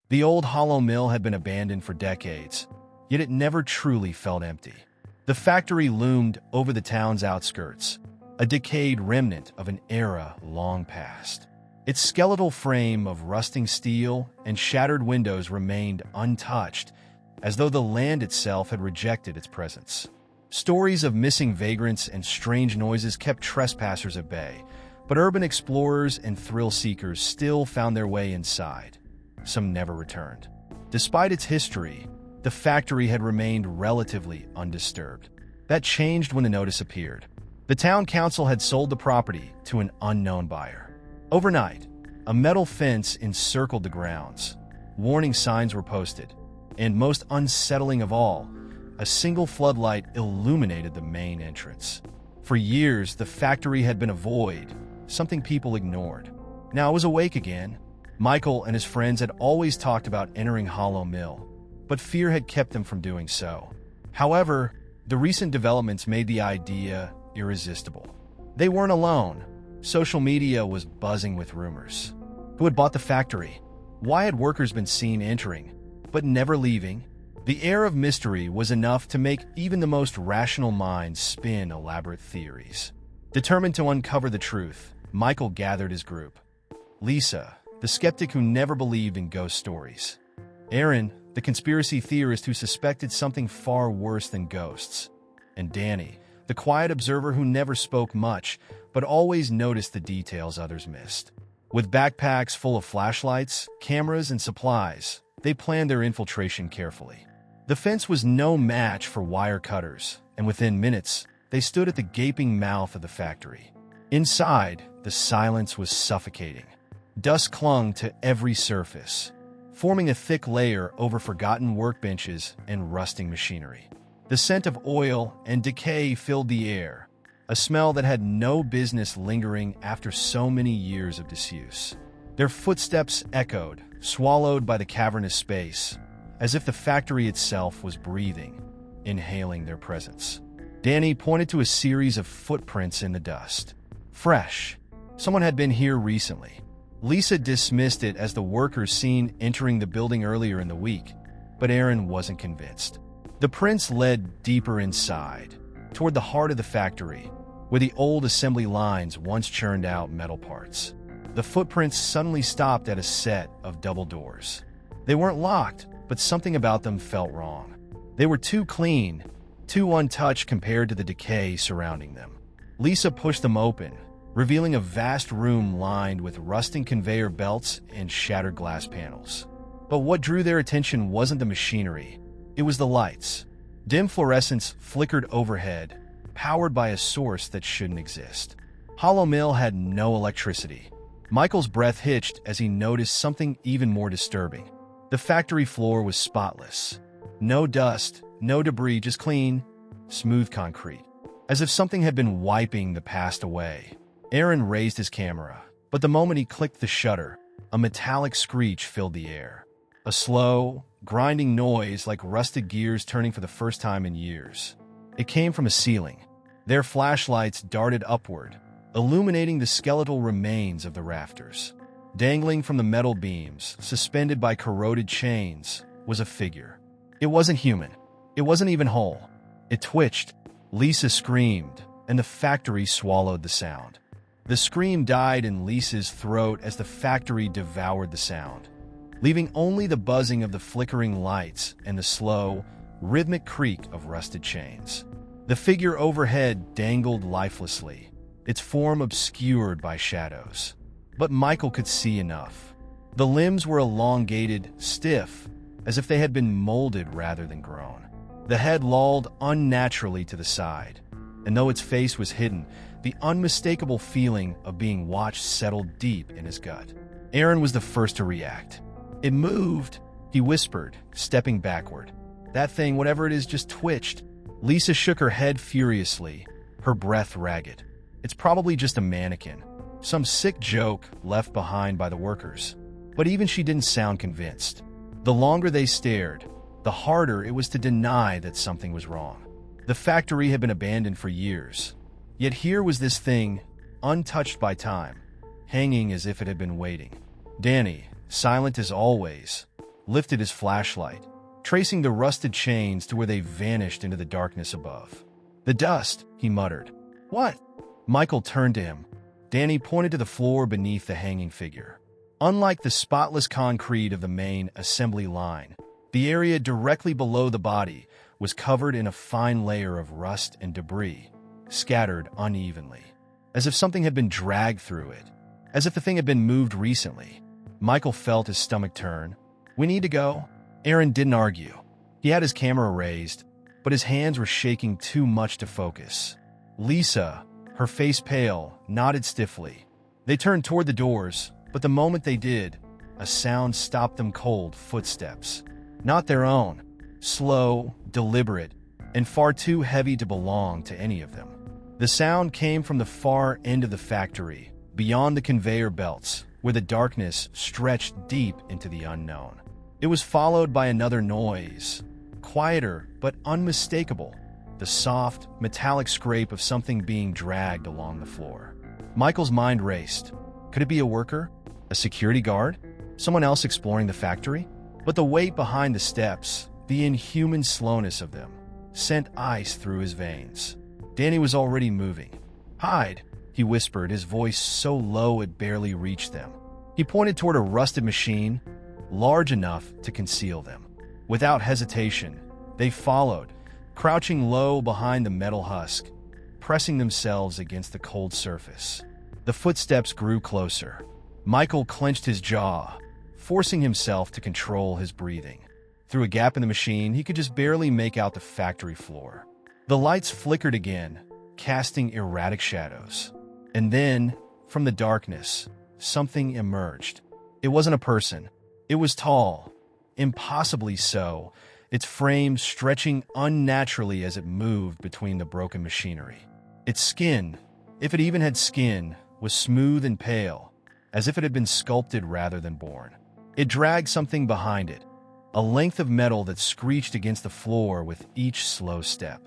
The old hollow mill had been abandoned for decades, yet it never truly felt empty. The factory loomed over the town's outskirts, a decayed remnant of an era long past. Its skeletal frame of rusting steel and shattered windows remained untouched, as though the land itself had rejected its presence. Stories of missing vagrants and strange noises kept trespassers at bay, but urban explorers and thrill-seekers still found their way inside. Some never returned. Despite its history, the factory had remained relatively undisturbed. That changed when the notice appeared. The town council had sold the property to an unknown buyer. Overnight, a metal fence encircled the grounds. Warning signs were posted, and most unsettling of all, a single floodlight illuminated the main entrance. For years, the factory had been a void, something people ignored. Now it was awake again. Michael and his friends had always talked about entering Hollow Mill, but fear had kept them from doing so. However, the recent developments made the idea irresistible. They weren't alone. Social media was buzzing with rumors. Who had bought the factory? Why had workers been seen entering, but never leaving? The air of mystery was enough to make even the most rational minds spin elaborate theories. Determined to uncover the truth, Michael gathered his group. Lisa, the skeptic who never believed in ghost stories. Aaron, the conspiracy theorist who suspected something far worse than ghosts. And Danny, the quiet observer who never spoke much, but always noticed the details others missed. With backpacks full of flashlights, cameras, and supplies, they planned their infiltration carefully. The fence was no match for wire cutters, and within minutes, they stood at the gaping mouth of the factory. Inside, the silence was suffocating. Dust clung to every surface, forming a thick layer over forgotten workbenches and rusting machinery. The scent of oil and decay filled the air, a smell that had no business lingering after so many years of disuse. Their footsteps echoed, swallowed by the cavernous space, as if the factory itself was breathing, inhaling their presence. Danny pointed to a series of footprints in the dust. Fresh. Someone had been here recently. Lisa dismissed it as the workers seen entering the building earlier in the week, but Aaron wasn't convinced. The prints led deeper inside, toward the heart of the factory, where the old assembly lines once churned out metal parts. The footprints suddenly stopped at a set of double doors. They weren't locked, but something about them felt wrong. They were too clean, too untouched compared to the decay surrounding them. Lisa pushed them open, revealing a vast room lined with rusting conveyor belts and shattered glass panels. But what drew their attention wasn't the machinery, it was the lights. Dim fluorescence flickered overhead, powered by a source that shouldn't exist. Hollow Mill had no electricity. Michael's breath hitched as he noticed something even more disturbing. The factory floor was spotless. No dust, no debris, just clean, smooth concrete, as if something had been wiping the past away. Aaron raised his camera, but the moment he clicked the shutter, a metallic screech filled the air. A slow, grinding noise like rusted gears turning for the first time in years. It came from a ceiling. Their flashlights darted upward, illuminating the skeletal remains of the rafters. Dangling from the metal beams, suspended by corroded chains, was a figure. It wasn't human. It wasn't even whole. It twitched. Lisa screamed, and the factory swallowed the sound. The scream died in Lisa's throat as the factory devoured the sound, leaving only the buzzing of the flickering lights and the slow, rhythmic creak of rusted chains. The figure overhead dangled lifelessly, its form obscured by shadows. But Michael could see enough. The limbs were elongated, stiff, as if they had been molded rather than grown. The head lolled unnaturally to the side, and though its face was hidden, the unmistakable feeling of being watched settled deep in his gut. Aaron was the first to react. "It moved," he whispered, stepping backward. "That thing, whatever it is, just twitched." Lisa shook her head furiously, her breath ragged. "It's probably just a mannequin. Some sick joke left behind by the workers." But even she didn't sound convinced. The longer they stared, the harder it was to deny that something was wrong. The factory had been abandoned for years. Yet here was this thing, untouched by time, hanging as if it had been waiting. Danny, silent as always, lifted his flashlight, tracing the rusted chains to where they vanished into the darkness above. "The dust," he muttered. "What?" Michael turned to him. Danny pointed to the floor beneath the hanging figure. Unlike the spotless concrete of the main assembly line, the area directly below the body was covered in a fine layer of rust and debris, scattered unevenly, as if something had been dragged through it, as if the thing had been moved recently. Michael felt his stomach turn. "We need to go." Aaron didn't argue. He had his camera raised, but his hands were shaking too much to focus. Lisa, her face pale, nodded stiffly. They turned toward the doors, but the moment they did, a sound stopped them cold. Footsteps. Not their own. Slow, deliberate, and far too heavy to belong to any of them. The sound came from the far end of the factory, beyond the conveyor belts, where the darkness stretched deep into the unknown. It was followed by another noise, quieter but unmistakable, the soft, metallic scrape of something being dragged along the floor. Michael's mind raced. Could it be a worker? A security guard? Someone else exploring the factory? But the weight behind the steps, the inhuman slowness of them, sent ice through his veins. Danny was already moving. "Hide," he whispered, his voice so low it barely reached them. He pointed toward a rusted machine, large enough to conceal them. Without hesitation, they followed, crouching low behind the metal husk, pressing themselves against the cold surface. The footsteps grew closer. Michael clenched his jaw, forcing himself to control his breathing. Through a gap in the machine, he could just barely make out the factory floor. The lights flickered again, casting erratic shadows. And then, from the darkness, something emerged. It wasn't a person. It was tall, impossibly so, its frame stretching unnaturally as it moved between the broken machinery. Its skin, if it even had skin, was smooth and pale, as if it had been sculpted rather than born. It dragged something behind it, a length of metal that screeched against the floor with each slow step.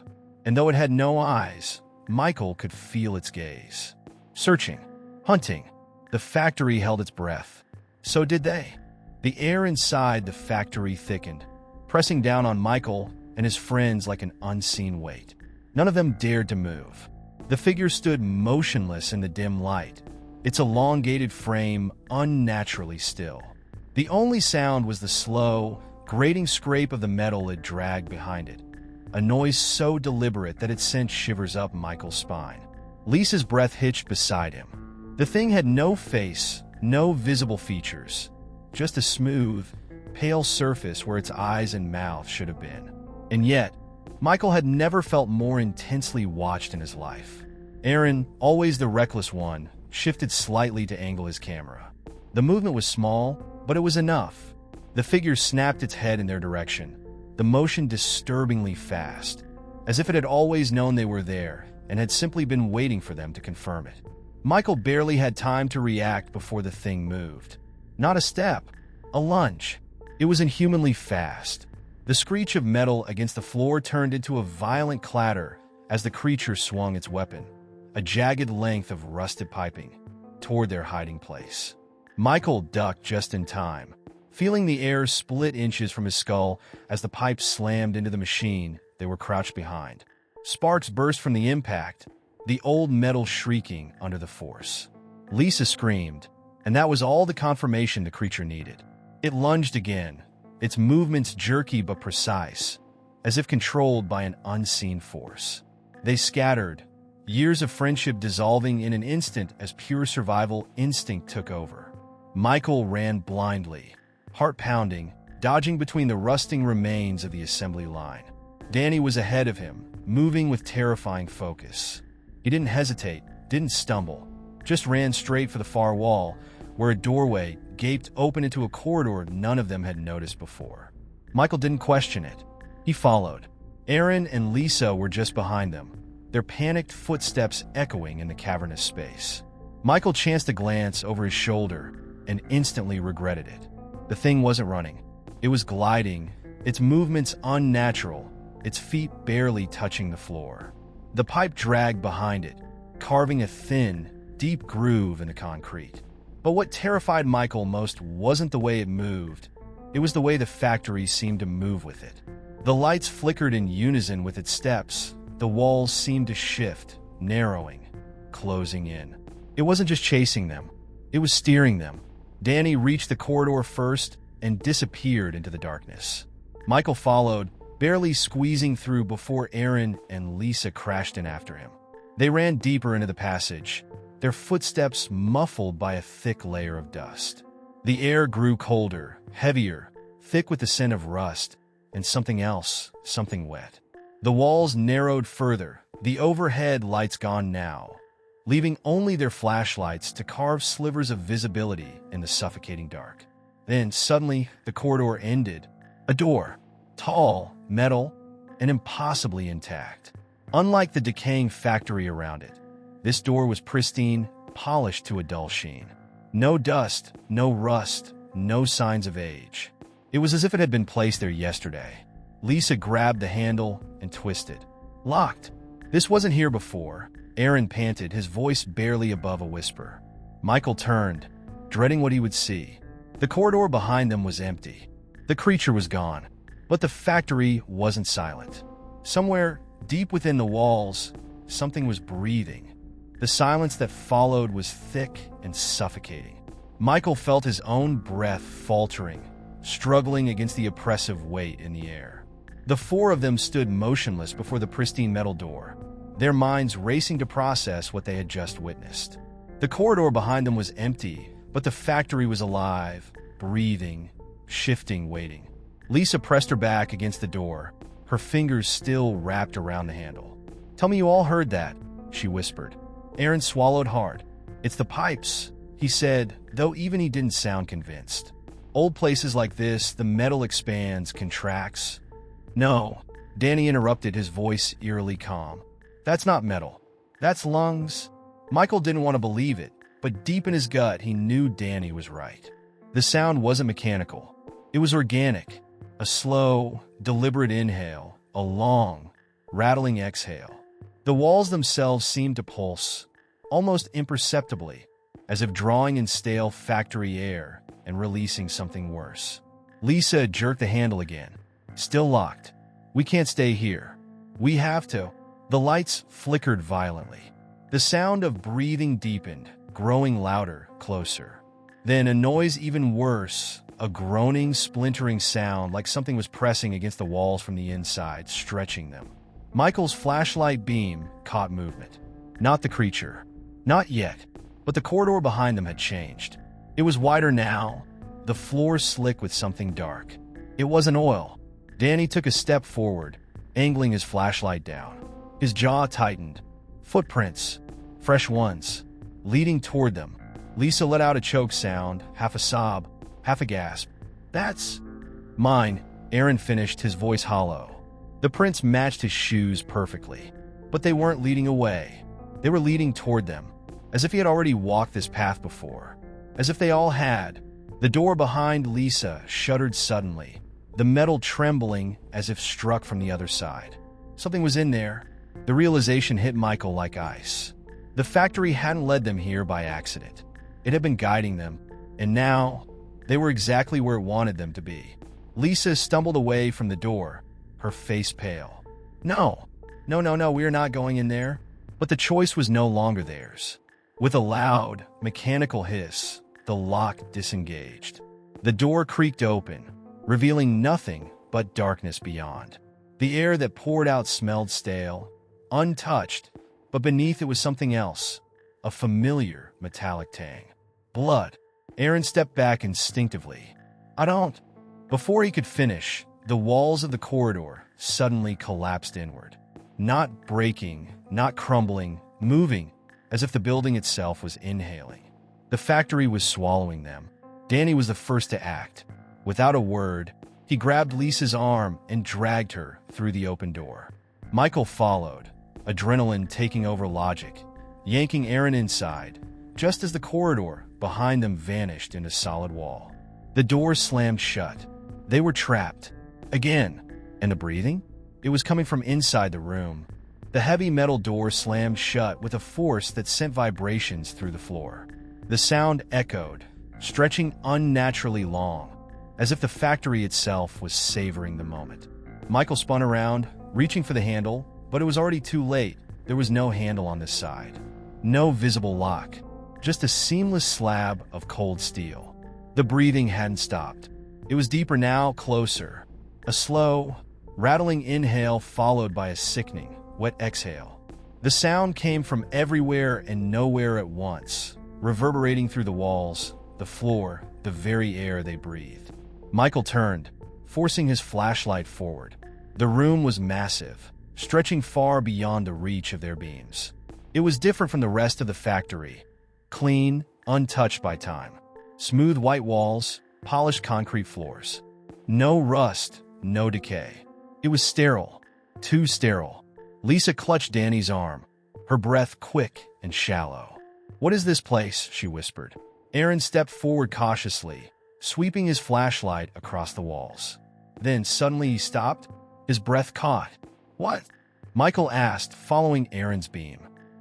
And though it had no eyes, Michael could feel its gaze. Searching, hunting, the factory held its breath. So did they. The air inside the factory thickened, pressing down on Michael and his friends like an unseen weight. None of them dared to move. The figure stood motionless in the dim light, its elongated frame unnaturally still. The only sound was the slow, grating scrape of the metal it dragged behind it, a noise so deliberate that it sent shivers up Michael's spine. Lisa's breath hitched beside him. The thing had no face, no visible features, just a smooth, pale surface where its eyes and mouth should have been. And yet, Michael had never felt more intensely watched in his life. Aaron, always the reckless one, shifted slightly to angle his camera. The movement was small, but it was enough. The figure snapped its head in their direction, the motion disturbingly fast, as if it had always known they were there and had simply been waiting for them to confirm it. Michael barely had time to react before the thing moved. Not a step, a lunge. It was inhumanly fast. The screech of metal against the floor turned into a violent clatter as the creature swung its weapon, a jagged length of rusted piping, toward their hiding place. Michael ducked just in time, feeling the air split inches from his skull as the pipe slammed into the machine they were crouched behind. Sparks burst from the impact, the old metal shrieking under the force. Lisa screamed, and that was all the confirmation the creature needed. It lunged again, its movements jerky but precise, as if controlled by an unseen force. They scattered, years of friendship dissolving in an instant as pure survival instinct took over. Michael ran blindly, heart pounding, dodging between the rusting remains of the assembly line. Danny was ahead of him, moving with terrifying focus. He didn't hesitate, didn't stumble, just ran straight for the far wall, where a doorway gaped open into a corridor none of them had noticed before. Michael didn't question it. He followed. Aaron and Lisa were just behind them, their panicked footsteps echoing in the cavernous space. Michael chanced a glance over his shoulder and instantly regretted it. The thing wasn't running. It was gliding, its movements unnatural, its feet barely touching the floor. The pipe dragged behind it, carving a thin, deep groove in the concrete. But what terrified Michael most wasn't the way it moved. It was the way the factory seemed to move with it. The lights flickered in unison with its steps. The walls seemed to shift, narrowing, closing in. It wasn't just chasing them. It was steering them. Danny reached the corridor first and disappeared into the darkness. Michael followed, barely squeezing through before Aaron and Lisa crashed in after him. They ran deeper into the passage, their footsteps muffled by a thick layer of dust. The air grew colder, heavier, thick with the scent of rust, and something else, something wet. The walls narrowed further, the overhead lights gone now, leaving only their flashlights to carve slivers of visibility in the suffocating dark. Then, suddenly, the corridor ended. A door, tall, metal, and impossibly intact. Unlike the decaying factory around it, this door was pristine, polished to a dull sheen. No dust, no rust, no signs of age. It was as if it had been placed there yesterday. Lisa grabbed the handle and twisted. Locked. This wasn't here before. Aaron panted, his voice barely above a whisper. Michael turned, dreading what he would see. The corridor behind them was empty. The creature was gone, but the factory wasn't silent. Somewhere, deep within the walls, something was breathing. The silence that followed was thick and suffocating. Michael felt his own breath faltering, struggling against the oppressive weight in the air. The four of them stood motionless before the pristine metal door, their minds racing to process what they had just witnessed. The corridor behind them was empty, but the factory was alive, breathing, shifting, waiting. Lisa pressed her back against the door, her fingers still wrapped around the handle. Tell me you all heard that, she whispered. Aaron swallowed hard. It's the pipes, he said, though even he didn't sound convinced. Old places like this, the metal expands, contracts. No, Danny interrupted, his voice eerily calm. That's not metal. That's lungs. Michael didn't want to believe it, but deep in his gut, he knew Danny was right. The sound wasn't mechanical. It was organic. A slow, deliberate inhale, a long, rattling exhale. The walls themselves seemed to pulse, almost imperceptibly, as if drawing in stale factory air and releasing something worse. Lisa jerked the handle again. Still locked. We can't stay here. We have to. The lights flickered violently. The sound of breathing deepened, growing louder, closer. Then a noise even worse, a groaning, splintering sound like something was pressing against the walls from the inside, stretching them. Michael's flashlight beam caught movement. Not the creature. Not yet. But the corridor behind them had changed. It was wider now, the floor slick with something dark. It wasn't oil. Danny took a step forward, angling his flashlight down. His jaw tightened. Footprints. Fresh ones. Leading toward them. Lisa let out a choke sound, half a sob, half a gasp. That's mine, Aaron finished, his voice hollow. The prints matched his shoes perfectly, but they weren't leading away. They were leading toward them, as if he had already walked this path before, as if they all had. The door behind Lisa shuddered suddenly, the metal trembling as if struck from the other side. Something was in there. The realization hit Michael like ice. The factory hadn't led them here by accident. It had been guiding them, and now they were exactly where it wanted them to be. Lisa stumbled away from the door, her face pale. No, we are not going in there. But the choice was no longer theirs. With a loud, mechanical hiss, the lock disengaged. The door creaked open, revealing nothing but darkness beyond. The air that poured out smelled stale, untouched, but beneath it was something else, a familiar metallic tang. Blood. Aaron stepped back instinctively. I don't. Before he could finish, the walls of the corridor suddenly collapsed inward. Not breaking, not crumbling, moving, as if the building itself was inhaling. The factory was swallowing them. Danny was the first to act. Without a word, he grabbed Lisa's arm and dragged her through the open door. Michael followed, adrenaline taking over logic, yanking Aaron inside, just as the corridor behind them vanished into solid wall. The door slammed shut. They were trapped. Again. And the breathing? It was coming from inside the room. The heavy metal door slammed shut with a force that sent vibrations through the floor. The sound echoed, stretching unnaturally long, as if the factory itself was savoring the moment. Michael spun around, reaching for the handle, but it was already too late. There was no handle on this side. No visible lock, just a seamless slab of cold steel. The breathing hadn't stopped. It was deeper now, closer. A slow, rattling inhale followed by a sickening, wet exhale. The sound came from everywhere and nowhere at once, reverberating through the walls, the floor, the very air they breathed. Michael turned, forcing his flashlight forward. The room was massive, stretching far beyond the reach of their beams. It was different from the rest of the factory. Clean, untouched by time. Smooth white walls, polished concrete floors. No rust, no decay. It was sterile. Too sterile. Lisa clutched Danny's arm, her breath quick and shallow. "What is this place?" she whispered. Aaron stepped forward cautiously, sweeping his flashlight across the walls. Then suddenly he stopped, his breath caught. "What?" Michael asked, following Aaron's beam.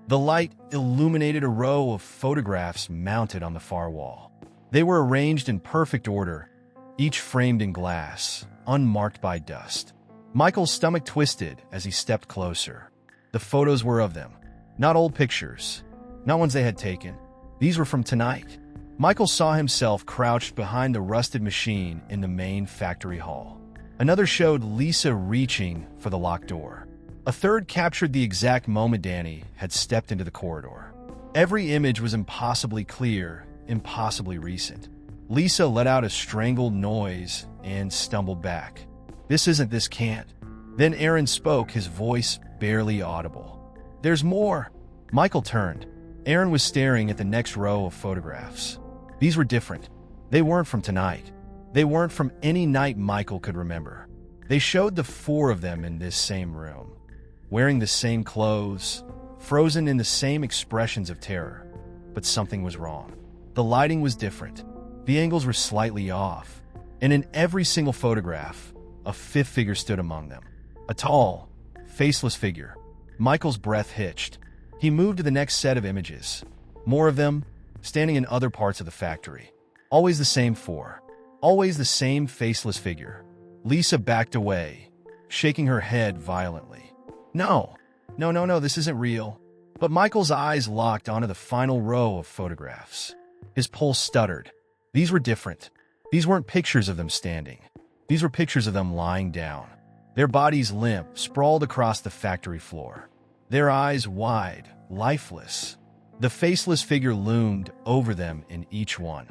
The light illuminated a row of photographs mounted on the far wall. They were arranged in perfect order, each framed in glass, unmarked by dust. Michael's stomach twisted as he stepped closer. The photos were of them, not old pictures, not ones they had taken. These were from tonight. Michael saw himself crouched behind the rusted machine in the main factory hall. Another showed Lisa reaching for the locked door. A third captured the exact moment Danny had stepped into the corridor. Every image was impossibly clear, impossibly recent. Lisa let out a strangled noise and stumbled back. This can't." Then Aaron spoke, his voice barely audible. "There's more." Michael turned. Aaron was staring at the next row of photographs. These were different. They weren't from tonight. They weren't from any night Michael could remember. They showed the four of them in this same room, wearing the same clothes, frozen in the same expressions of terror. But something was wrong. The lighting was different. The angles were slightly off. And in every single photograph, a fifth figure stood among them. A tall, faceless figure. Michael's breath hitched. He moved to the next set of images. More of them, standing in other parts of the factory. Always the same four. Always the same faceless figure. Lisa backed away, shaking her head violently. No, this isn't real." But Michael's eyes locked onto the final row of photographs. His pulse stuttered. These were different. These weren't pictures of them standing. These were pictures of them lying down. Their bodies limp, sprawled across the factory floor. Their eyes wide, lifeless. The faceless figure loomed over them in each one,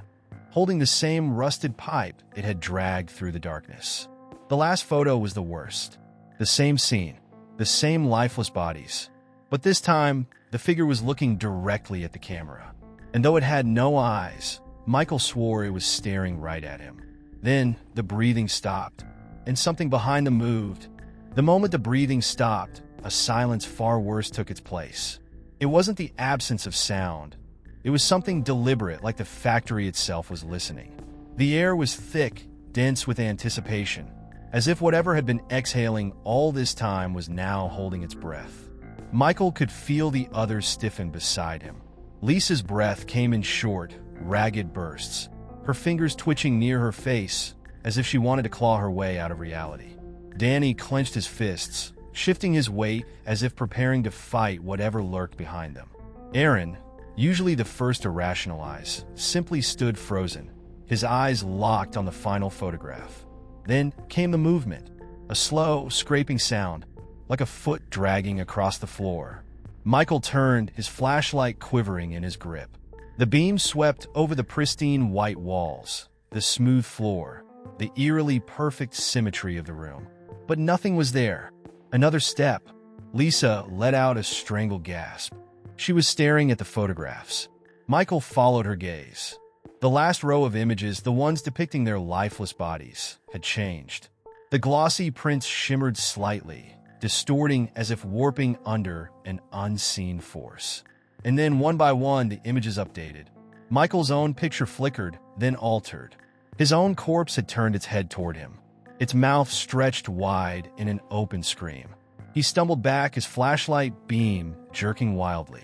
holding the same rusted pipe it had dragged through the darkness. The last photo was the worst. The same scene, the same lifeless bodies. But this time, the figure was looking directly at the camera. And though it had no eyes, Michael swore it was staring right at him. Then, the breathing stopped, and something behind them moved. The moment the breathing stopped, a silence far worse took its place. It wasn't the absence of sound. It was something deliberate, like the factory itself was listening. The air was thick, dense with anticipation, as if whatever had been exhaling all this time was now holding its breath. Michael could feel the others stiffen beside him. Lisa's breath came in short, ragged bursts, her fingers twitching near her face, as if she wanted to claw her way out of reality. Danny clenched his fists, shifting his weight as if preparing to fight whatever lurked behind them. Aaron, usually the first to rationalize, simply stood frozen, his eyes locked on the final photograph. Then came the movement, a slow, scraping sound, like a foot dragging across the floor. Michael turned, his flashlight quivering in his grip. The beam swept over the pristine white walls, the smooth floor, the eerily perfect symmetry of the room. But nothing was there. Another step. Lisa let out a strangled gasp. She was staring at the photographs. Michael followed her gaze. The last row of images, the ones depicting their lifeless bodies, had changed. The glossy prints shimmered slightly, distorting as if warping under an unseen force. And then, one by one, the images updated. Michael's own picture flickered, then altered. His own corpse had turned its head toward him, its mouth stretched wide in an open scream. He stumbled back, his flashlight beam jerking wildly.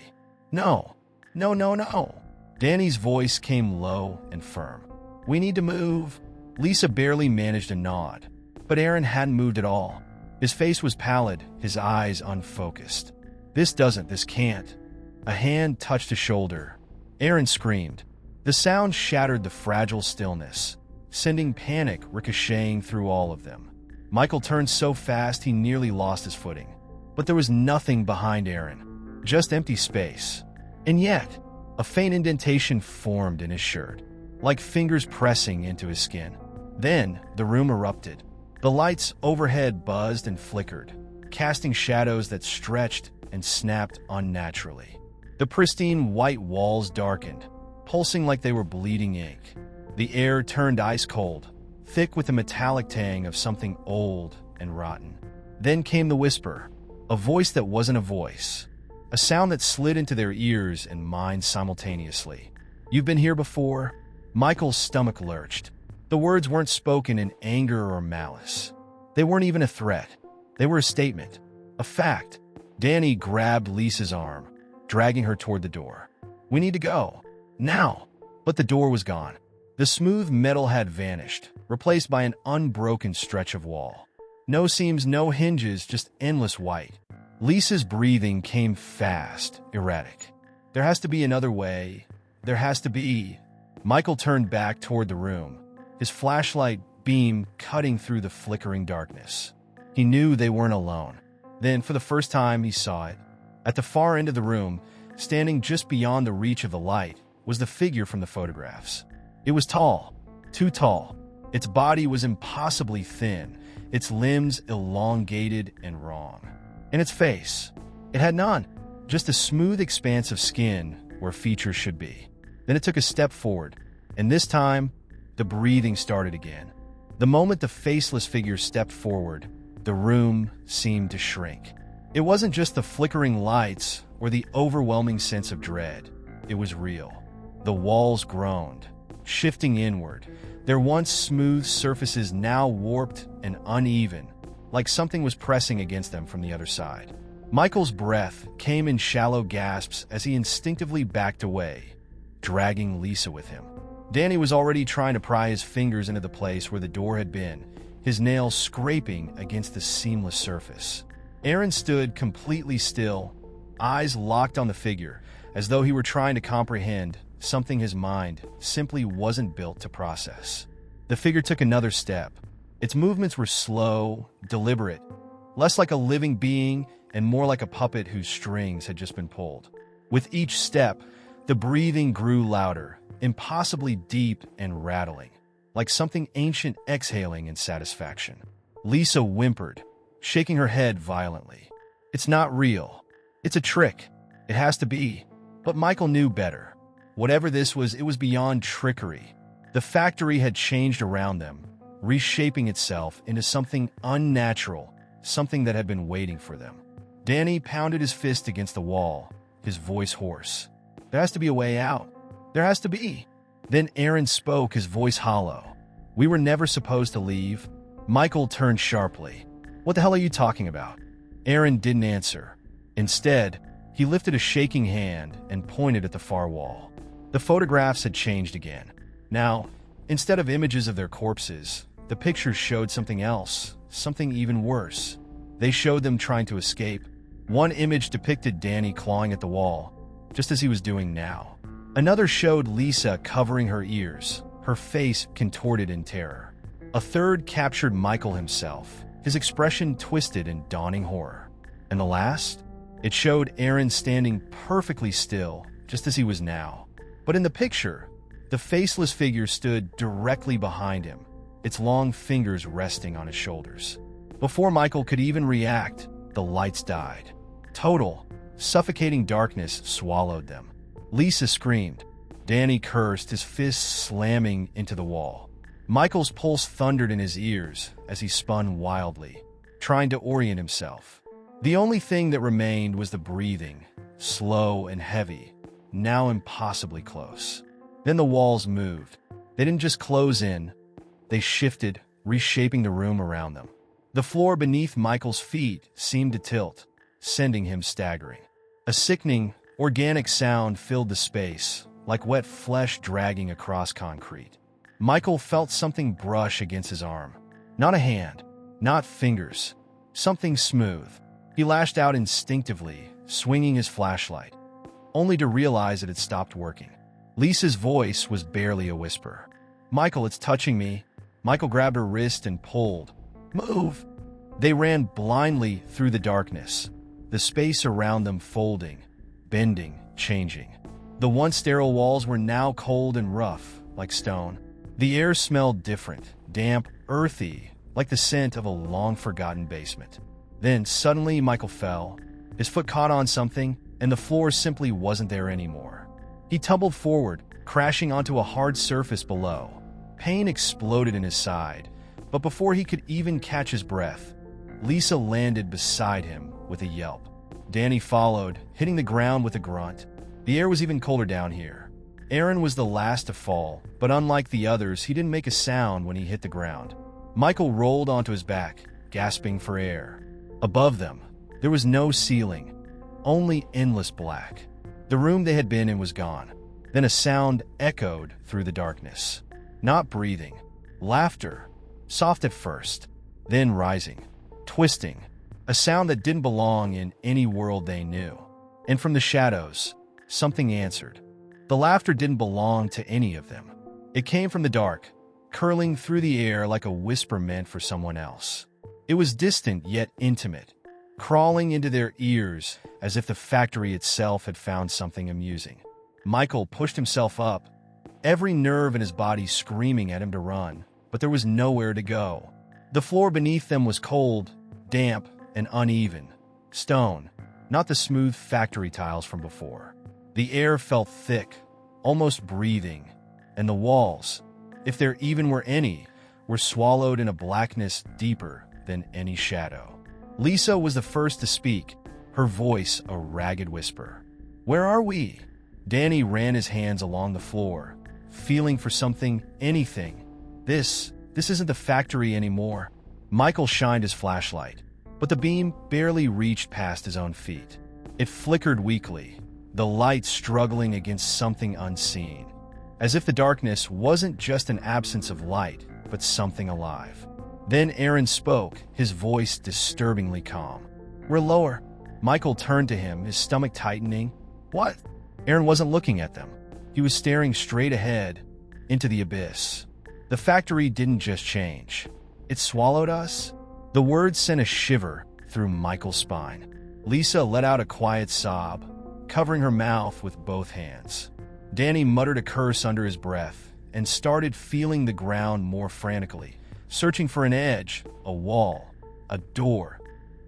No. Danny's voice came low and firm. "We need to move." Lisa barely managed a nod, but Aaron hadn't moved at all. His face was pallid, his eyes unfocused. This can't. A hand touched his shoulder. Aaron screamed. The sound shattered the fragile stillness, sending panic ricocheting through all of them. Michael turned so fast he nearly lost his footing. But there was nothing behind Aaron, just empty space. And yet, a faint indentation formed in his shirt, like fingers pressing into his skin. Then, the room erupted. The lights overhead buzzed and flickered, casting shadows that stretched and snapped unnaturally. The pristine white walls darkened, pulsing like they were bleeding ink. The air turned ice cold, thick with the metallic tang of something old and rotten. Then came the whisper, a voice that wasn't a voice, a sound that slid into their ears and minds simultaneously. "You've been here before?" Michael's stomach lurched. The words weren't spoken in anger or malice. They weren't even a threat. They were a statement, a fact. Danny grabbed Lisa's arm, dragging her toward the door. "We need to go. Now!" But the door was gone. The smooth metal had vanished, replaced by an unbroken stretch of wall. No seams, no hinges, just endless white. Lisa's breathing came fast, erratic. "There has to be another way. There has to be." Michael turned back toward the room, his flashlight beam cutting through the flickering darkness. He knew they weren't alone. Then, for the first time, he saw it. At the far end of the room, standing just beyond the reach of the light, was the figure from the photographs. It was tall, too tall. Its body was impossibly thin, its limbs elongated and wrong. And its face, it had none, just a smooth expanse of skin where features should be. Then it took a step forward, and this time, the breathing started again. The moment the faceless figure stepped forward, the room seemed to shrink. It wasn't just the flickering lights or the overwhelming sense of dread. It was real. The walls groaned, shifting inward, their once smooth surfaces now warped and uneven, like something was pressing against them from the other side. Michael's breath came in shallow gasps as he instinctively backed away, dragging Lisa with him. Danny was already trying to pry his fingers into the place where the door had been, his nails scraping against the seamless surface. Aaron stood completely still, eyes locked on the figure, as though he were trying to comprehend something his mind simply wasn't built to process. The figure took another step. Its movements were slow, deliberate, less like a living being and more like a puppet whose strings had just been pulled. With each step, the breathing grew louder, impossibly deep and rattling, like something ancient exhaling in satisfaction. Lisa whimpered, shaking her head violently. "It's not real. It's a trick. It has to be." But Michael knew better. Whatever this was, it was beyond trickery. The factory had changed around them, reshaping itself into something unnatural, something that had been waiting for them. Danny pounded his fist against the wall, his voice hoarse. "There has to be a way out. There has to be." Then Aaron spoke, his voice hollow. "We were never supposed to leave." Michael turned sharply. "What the hell are you talking about?" Aaron didn't answer. Instead, he lifted a shaking hand and pointed at the far wall. The photographs had changed again. Now, instead of images of their corpses, the pictures showed something else, something even worse. They showed them trying to escape. One image depicted Danny clawing at the wall, just as he was doing now. Another showed Lisa covering her ears, her face contorted in terror. A third captured Michael himself, his expression twisted in dawning horror. And the last? It showed Aaron standing perfectly still, just as he was now. But in the picture, the faceless figure stood directly behind him, its long fingers resting on his shoulders. Before Michael could even react, the lights died. Total, suffocating darkness swallowed them. Lisa screamed. Danny cursed, his fists slamming into the wall. Michael's pulse thundered in his ears as he spun wildly, trying to orient himself. The only thing that remained was the breathing, slow and heavy, now impossibly close. Then the walls moved. They didn't just close in, they shifted, reshaping the room around them. The floor beneath Michael's feet seemed to tilt, sending him staggering. A sickening, organic sound filled the space, like wet flesh dragging across concrete. Michael felt something brush against his arm. Not a hand, not fingers, something smooth. He lashed out instinctively, swinging his flashlight, only to realize it had stopped working. Lisa's voice was barely a whisper. "Michael, it's touching me." Michael grabbed her wrist and pulled. "Move!" They ran blindly through the darkness, the space around them folding, bending, changing. The once sterile walls were now cold and rough, like stone. The air smelled different, damp, earthy, like the scent of a long-forgotten basement. Then, suddenly, Michael fell. His foot caught on something, and the floor simply wasn't there anymore. He tumbled forward, crashing onto a hard surface below. Pain exploded in his side, but before he could even catch his breath, Lisa landed beside him with a yelp. Danny followed, hitting the ground with a grunt. The air was even colder down here. Aaron was the last to fall, but unlike the others, he didn't make a sound when he hit the ground. Michael rolled onto his back, gasping for air. Above them, there was no ceiling, only endless black. The room they had been in was gone. Then a sound echoed through the darkness. Not breathing. Laughter. Soft at first, then rising, twisting. A sound that didn't belong in any world they knew. And from the shadows, something answered. The laughter didn't belong to any of them. It came from the dark, curling through the air like a whisper meant for someone else. It was distant yet intimate, crawling into their ears as if the factory itself had found something amusing. Michael pushed himself up, every nerve in his body screaming at him to run, but there was nowhere to go. The floor beneath them was cold, damp, and uneven. Stone, not the smooth factory tiles from before. The air felt thick, almost breathing, and the walls, if there even were any, were swallowed in a blackness deeper than any shadow. Lisa was the first to speak, her voice a ragged whisper. "Where are we?" Danny ran his hands along the floor, feeling for something, anything. This isn't the factory anymore. Michael shined his flashlight, but the beam barely reached past his own feet. It flickered weakly, the light struggling against something unseen, as if the darkness wasn't just an absence of light, but something alive. Then Aaron spoke, his voice disturbingly calm. "We're lower." Michael turned to him, his stomach tightening. "What?" Aaron wasn't looking at them. He was staring straight ahead, into the abyss. The factory didn't just change. It swallowed us? The words sent a shiver through Michael's spine. Lisa let out a quiet sob, covering her mouth with both hands. Danny muttered a curse under his breath and started feeling the ground more frantically, searching for an edge, a wall, a door,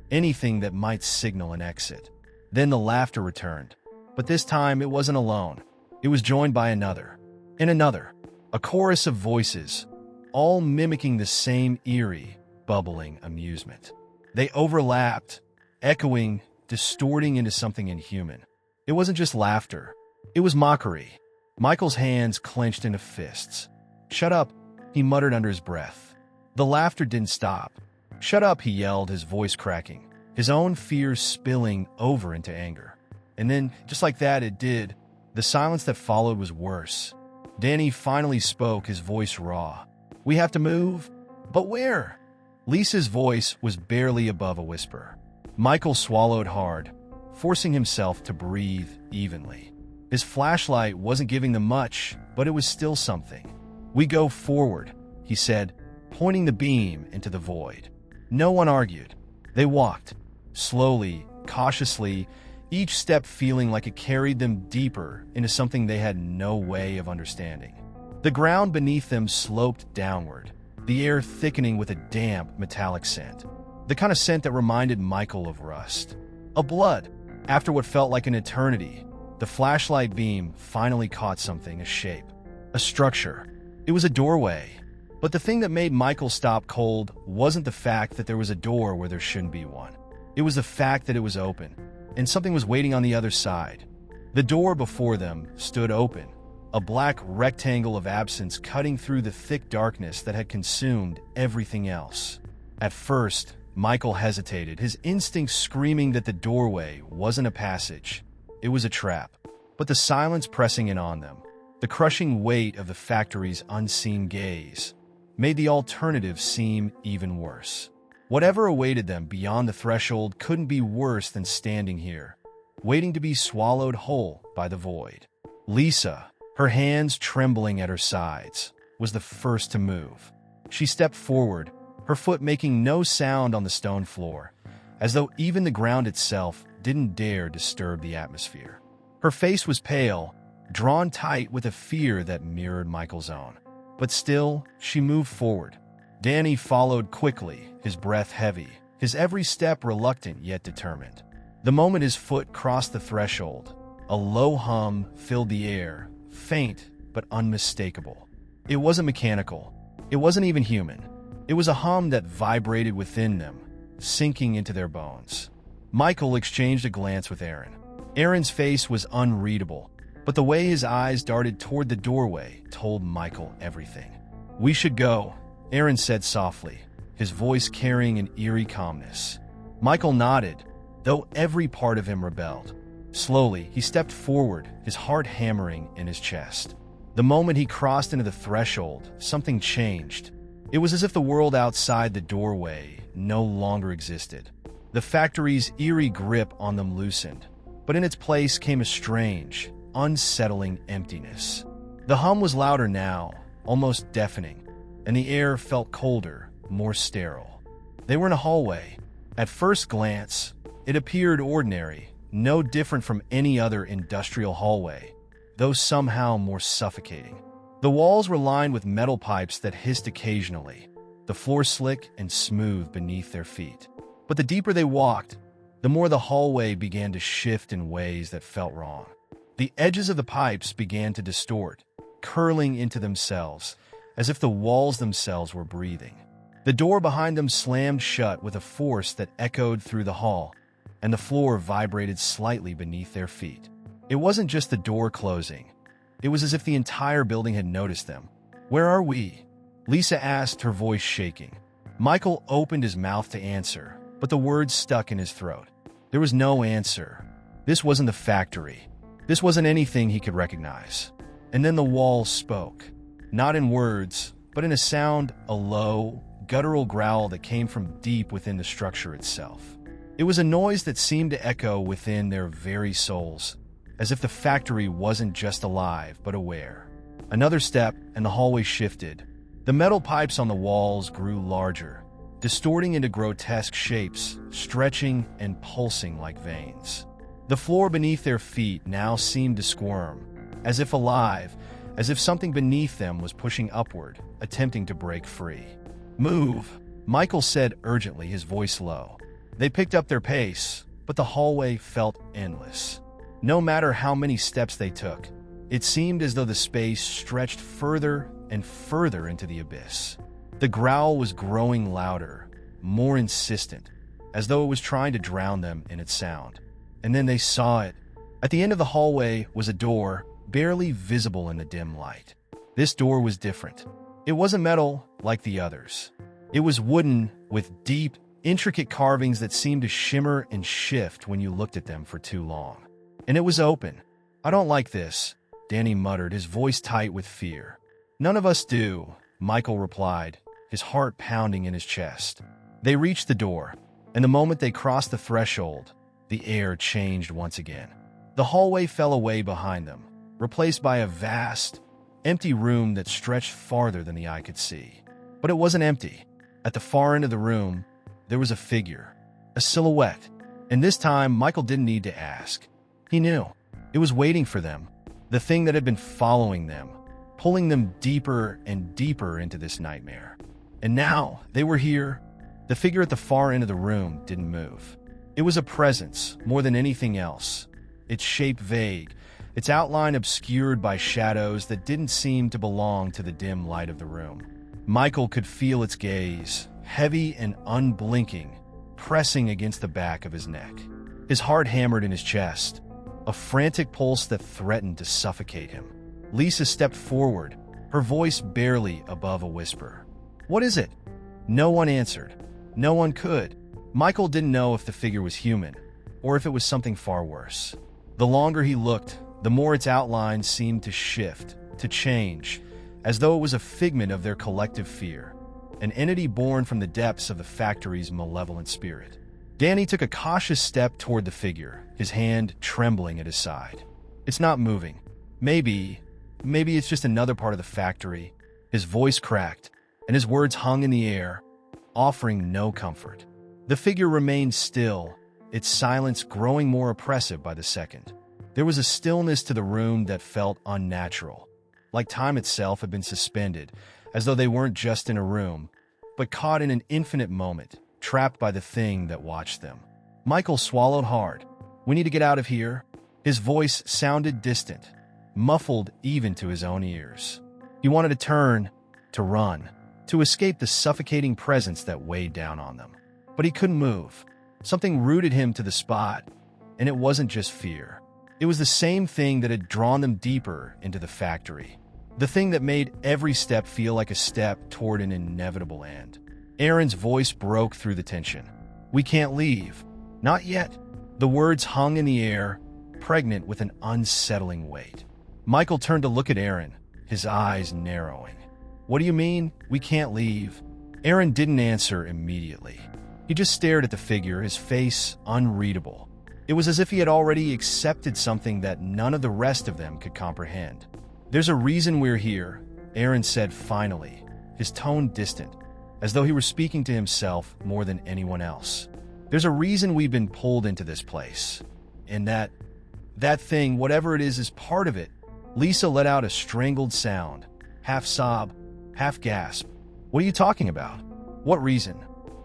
anything that might signal an exit. Then the laughter returned, but this time it wasn't alone. It was joined by another, and another, a chorus of voices, all mimicking the same eerie, bubbling amusement. They overlapped, echoing, distorting into something inhuman. It wasn't just laughter. It was mockery. Michael's hands clenched into fists. "Shut up," he muttered under his breath. The laughter didn't stop. "Shut up," he yelled, his voice cracking, his own fears spilling over into anger. And then, just like that, it did. The silence that followed was worse. Danny finally spoke, his voice raw. "We have to move." "But where?" Lisa's voice was barely above a whisper. Michael swallowed hard, forcing himself to breathe evenly. His flashlight wasn't giving them much, but it was still something. "We go forward," he said, pointing the beam into the void. No one argued. They walked, slowly, cautiously, each step feeling like it carried them deeper into something they had no way of understanding. The ground beneath them sloped downward, the air thickening with a damp, metallic scent. The kind of scent that reminded Michael of rust. Of blood. After what felt like an eternity, the flashlight beam finally caught something, a shape, a structure. It was a doorway. But the thing that made Michael stop cold wasn't the fact that there was a door where there shouldn't be one. It was the fact that it was open, and something was waiting on the other side. The door before them stood open, a black rectangle of absence cutting through the thick darkness that had consumed everything else. At first, Michael hesitated, his instincts screaming that the doorway wasn't a passage. It was a trap. But the silence pressing in on them, The crushing weight of the factory's unseen gaze made the alternative seem even worse. Whatever awaited them beyond the threshold couldn't be worse than standing here, waiting to be swallowed whole by the void. Lisa, her hands trembling at her sides, was the first to move. She stepped forward, her foot making no sound on the stone floor, as though even the ground itself didn't dare disturb the atmosphere. Her face was pale, drawn tight with a fear that mirrored Michael's own. But still, she moved forward. Danny followed quickly, his breath heavy, his every step reluctant yet determined. The moment his foot crossed the threshold, a low hum filled the air, faint but unmistakable. It wasn't mechanical. It wasn't even human. It was a hum that vibrated within them, sinking into their bones. Michael exchanged a glance with Aaron. Aaron's face was unreadable, but the way his eyes darted toward the doorway told Michael everything. "We should go," Aaron said softly, his voice carrying an eerie calmness. Michael nodded, though every part of him rebelled. Slowly, he stepped forward, his heart hammering in his chest. The moment he crossed into the threshold, something changed. It was as if the world outside the doorway no longer existed. The factory's eerie grip on them loosened, but in its place came a strange, unsettling emptiness. The hum was louder now, almost deafening, and the air felt colder, more sterile. They were in a hallway. At first glance, it appeared ordinary, no different from any other industrial hallway, though somehow more suffocating. The walls were lined with metal pipes that hissed occasionally, the floor slick and smooth beneath their feet. But the deeper they walked, the more the hallway began to shift in ways that felt wrong. The edges of the pipes began to distort, curling into themselves, as if the walls themselves were breathing. The door behind them slammed shut with a force that echoed through the hall, and the floor vibrated slightly beneath their feet. It wasn't just the door closing. It was as if the entire building had noticed them. "Where are we?" Lisa asked, her voice shaking. Michael opened his mouth to answer, but the words stuck in his throat. There was no answer. This wasn't the factory. This wasn't anything he could recognize. And then the walls spoke. Not in words, but in a sound, a low, guttural growl that came from deep within the structure itself. It was a noise that seemed to echo within their very souls, as if the factory wasn't just alive, but aware. Another step, and the hallway shifted. The metal pipes on the walls grew larger, distorting into grotesque shapes, stretching and pulsing like veins. The floor beneath their feet now seemed to squirm, as if alive, as if something beneath them was pushing upward, attempting to break free. "Move," Michael said urgently, his voice low. They picked up their pace, but the hallway felt endless. No matter how many steps they took, it seemed as though the space stretched further and further into the abyss. The growl was growing louder, more insistent, as though it was trying to drown them in its sound. And then they saw it. At the end of the hallway was a door, barely visible in the dim light. This door was different. It wasn't metal like the others. It was wooden, with deep, intricate carvings that seemed to shimmer and shift when you looked at them for too long. And it was open. "I don't like this," Danny muttered, his voice tight with fear. "None of us do," Michael replied, his heart pounding in his chest. They reached the door, and the moment they crossed the threshold, the air changed once again. The hallway fell away behind them, replaced by a vast, empty room that stretched farther than the eye could see. But it wasn't empty. At the far end of the room, there was a figure, a silhouette, and this time Michael didn't need to ask. He knew. It was waiting for them, the thing that had been following them, pulling them deeper and deeper into this nightmare. And now, they were here. The figure at the far end of the room didn't move. It was a presence, more than anything else. Its shape vague, its outline obscured by shadows that didn't seem to belong to the dim light of the room. Michael could feel its gaze, heavy and unblinking, pressing against the back of his neck. His heart hammered in his chest, a frantic pulse that threatened to suffocate him. Lisa stepped forward, her voice barely above a whisper. "What is it?" No one answered. No one could. Michael didn't know if the figure was human, or if it was something far worse. The longer he looked, the more its outline seemed to shift, to change, as though it was a figment of their collective fear, an entity born from the depths of the factory's malevolent spirit. Danny took a cautious step toward the figure, his hand trembling at his side. It's not moving. Maybe it's just another part of the factory. His voice cracked, and his words hung in the air, offering no comfort. The figure remained still, its silence growing more oppressive by the second. There was a stillness to the room that felt unnatural, like time itself had been suspended, as though they weren't just in a room, but caught in an infinite moment, trapped by the thing that watched them. Michael swallowed hard. "We need to get out of here." His voice sounded distant, muffled even to his own ears. He wanted to turn, to run, to escape the suffocating presence that weighed down on them. But he couldn't move. Something rooted him to the spot, and it wasn't just fear. It was the same thing that had drawn them deeper into the factory. The thing that made every step feel like a step toward an inevitable end. Aaron's voice broke through the tension. "We can't leave. Not yet." The words hung in the air, pregnant with an unsettling weight. Michael turned to look at Aaron, his eyes narrowing. "What do you mean, we can't leave?" Aaron didn't answer immediately. He just stared at the figure, his face unreadable. It was as if he had already accepted something that none of the rest of them could comprehend. "There's a reason we're here," Aaron said finally, his tone distant, as though he were speaking to himself more than anyone else. "There's a reason we've been pulled into this place. And that thing, whatever it is part of it." Lisa let out a strangled sound, half sob, half gasp. "What are you talking about? What reason?"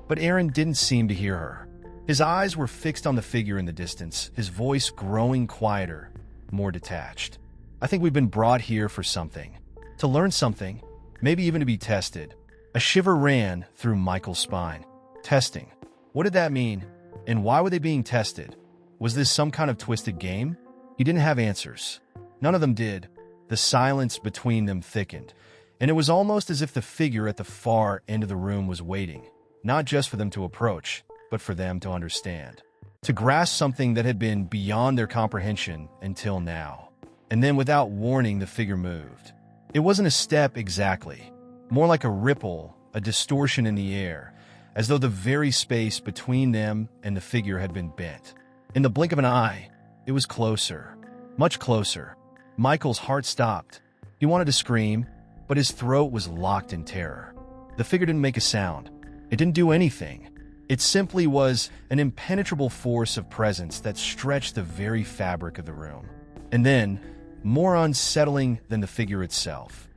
But Aaron didn't seem to hear her. His eyes were fixed on the figure in the distance, his voice growing quieter, more detached. "I think we've been brought here for something. To learn something, maybe even to be tested." A shiver ran through Michael's spine. Testing. What did that mean? And why were they being tested? Was this some kind of twisted game? He didn't have answers. None of them did. The silence between them thickened, and it was almost as if the figure at the far end of the room was waiting, not just for them to approach, but for them to understand, to grasp something that had been beyond their comprehension until now. And then without warning, the figure moved. It wasn't a step exactly, more like a ripple, a distortion in the air, as though the very space between them and the figure had been bent. In the blink of an eye, it was closer, much closer. Michael's heart stopped. He wanted to scream, but his throat was locked in terror. The figure didn't make a sound. It didn't do anything. It simply was an impenetrable force of presence that stretched the very fabric of the room. And then, more unsettling than the figure itself,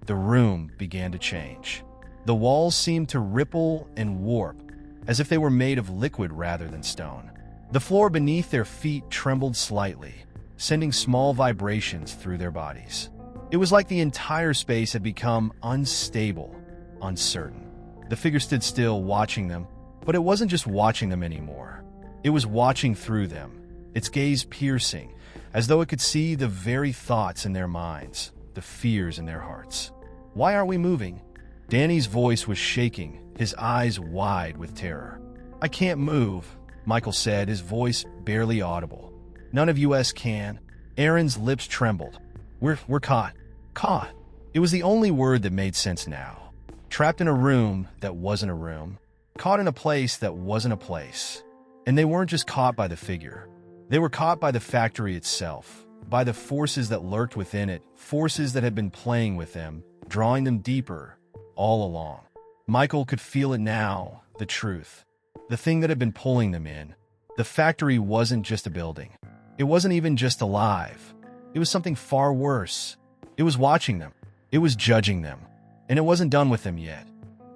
the room began to change. The walls seemed to ripple and warp, as if they were made of liquid rather than stone. The floor beneath their feet trembled slightly, sending small vibrations through their bodies. It was like the entire space had become unstable, uncertain. The figure stood still, watching them, but it wasn't just watching them anymore. It was watching through them, its gaze piercing, as though it could see the very thoughts in their minds, the fears in their hearts. "Why aren't we moving?" Danny's voice was shaking, his eyes wide with terror. "I can't move," Michael said, his voice barely audible. "None of us can." Aaron's lips trembled. We're caught. Caught. It was the only word that made sense now. Trapped in a room that wasn't a room. Caught in a place that wasn't a place. And they weren't just caught by the figure. They were caught by the factory itself, by the forces that lurked within it, forces that had been playing with them, drawing them deeper, all along. Michael could feel it now, the truth. The thing that had been pulling them in. The factory wasn't just a building. It wasn't even just alive. It was something far worse. It was watching them. It was judging them. And it wasn't done with them yet.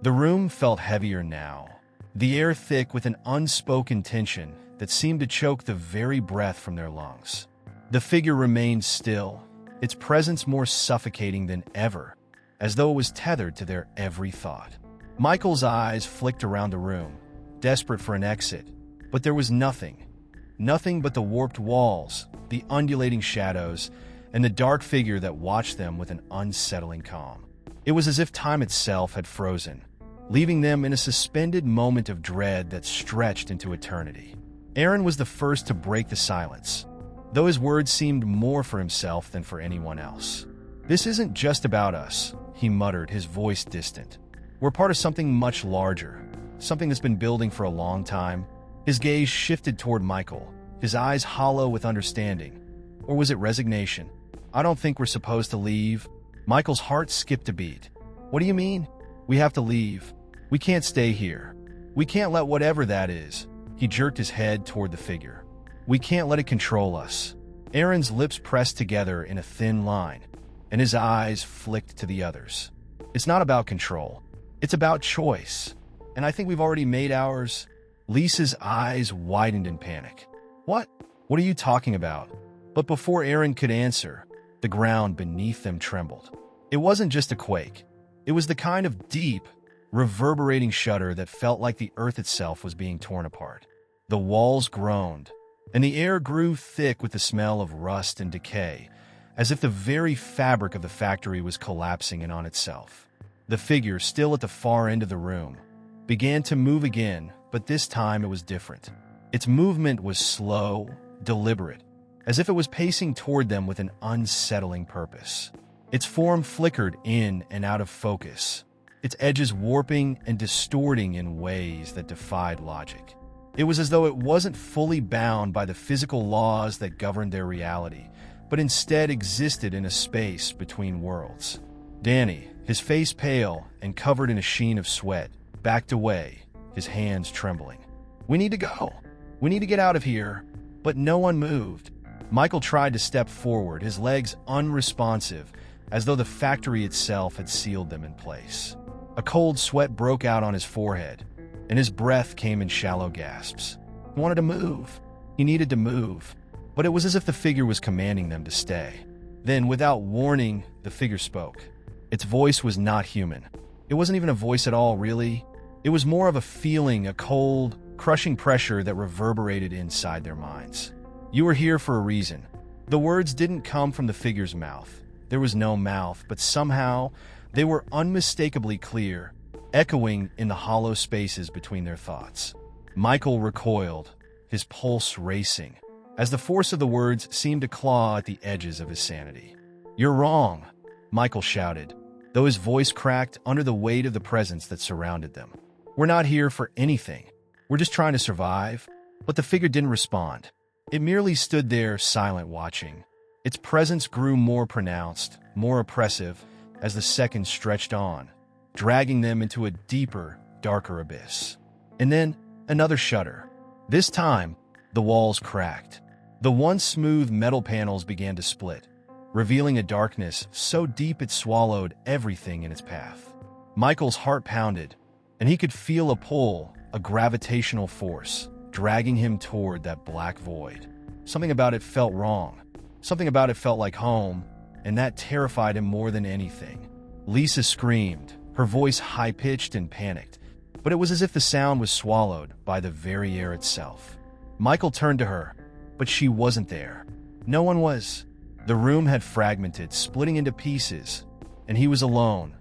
The room felt heavier now, the air thick with an unspoken tension that seemed to choke the very breath from their lungs. The figure remained still, its presence more suffocating than ever, as though it was tethered to their every thought. Michael's eyes flicked around the room, desperate for an exit, but there was nothing. Nothing but the warped walls, the undulating shadows, and the dark figure that watched them with an unsettling calm. It was as if time itself had frozen, leaving them in a suspended moment of dread that stretched into eternity. Aaron was the first to break the silence, though his words seemed more for himself than for anyone else. "This isn't just about us," he muttered, his voice distant. "We're part of something much larger, something that's been building for a long time." His gaze shifted toward Michael, his eyes hollow with understanding. Or was it resignation? "I don't think we're supposed to leave." Michael's heart skipped a beat. "What do you mean?" "We have to leave. We can't stay here. We can't let whatever that is." He jerked his head toward the figure. "We can't let it control us." Aaron's lips pressed together in a thin line, and his eyes flicked to the others. "It's not about control. It's about choice. And I think we've already made ours." Lisa's eyes widened in panic. What are you talking about?" But before Aaron could answer, the ground beneath them trembled. It wasn't just a quake. It was the kind of deep, reverberating shudder that felt like the earth itself was being torn apart. The walls groaned, and the air grew thick with the smell of rust and decay, as if the very fabric of the factory was collapsing in on itself. The figure, still at the far end of the room, began to move again, but this time it was different. Its movement was slow, deliberate, as if it was pacing toward them with an unsettling purpose. Its form flickered in and out of focus, its edges warping and distorting in ways that defied logic. It was as though it wasn't fully bound by the physical laws that governed their reality, but instead existed in a space between worlds. Danny, his face pale and covered in a sheen of sweat, backed away, his hands trembling. "We need to go. We need to get out of here." But no one moved. Michael tried to step forward, his legs unresponsive, as though the factory itself had sealed them in place. A cold sweat broke out on his forehead, and his breath came in shallow gasps. He wanted to move. He needed to move. But it was as if the figure was commanding them to stay. Then, without warning, the figure spoke. Its voice was not human. It wasn't even a voice at all, really. It was more of a feeling, a cold, crushing pressure that reverberated inside their minds. "You were here for a reason." The words didn't come from the figure's mouth. There was no mouth, but somehow they were unmistakably clear, echoing in the hollow spaces between their thoughts. Michael recoiled, his pulse racing, as the force of the words seemed to claw at the edges of his sanity. "You're wrong," Michael shouted, though his voice cracked under the weight of the presence that surrounded them. "We're not here for anything. We're just trying to survive." But the figure didn't respond. It merely stood there, silent, watching. Its presence grew more pronounced, more oppressive, as the seconds stretched on, dragging them into a deeper, darker abyss. And then, another shudder. This time, the walls cracked. The once smooth metal panels began to split, revealing a darkness so deep it swallowed everything in its path. Michael's heart pounded, and he could feel a pull, a gravitational force, dragging him toward that black void. Something about it felt wrong. Something about it felt like home, and that terrified him more than anything. Lisa screamed, her voice high-pitched and panicked, but it was as if the sound was swallowed by the very air itself. Michael turned to her, but she wasn't there. No one was. The room had fragmented, splitting into pieces, and he was alone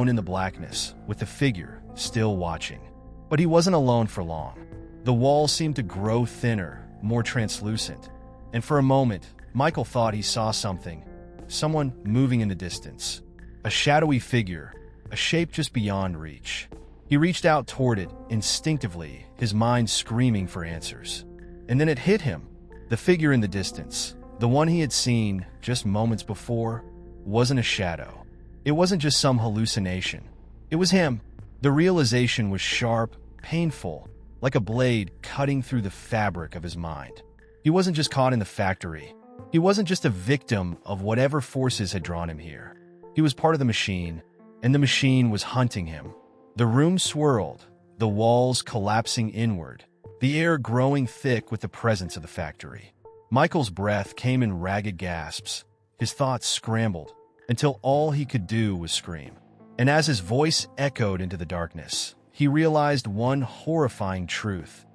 in the blackness, with the figure still watching. But he wasn't alone for long. The walls seemed to grow thinner, more translucent, and for a moment, Michael thought he saw something, someone moving in the distance. A shadowy figure, a shape just beyond reach. He reached out toward it instinctively, his mind screaming for answers. And then it hit him. The figure in the distance, the one he had seen just moments before, wasn't a shadow. It wasn't just some hallucination. It was him. The realization was sharp, painful, like a blade cutting through the fabric of his mind. He wasn't just caught in the factory. He wasn't just a victim of whatever forces had drawn him here. He was part of the machine, and the machine was hunting him. The room swirled, the walls collapsing inward, the air growing thick with the presence of the factory. Michael's breath came in ragged gasps. His thoughts scrambled, until all he could do was scream. And as his voice echoed into the darkness, he realized one horrifying truth.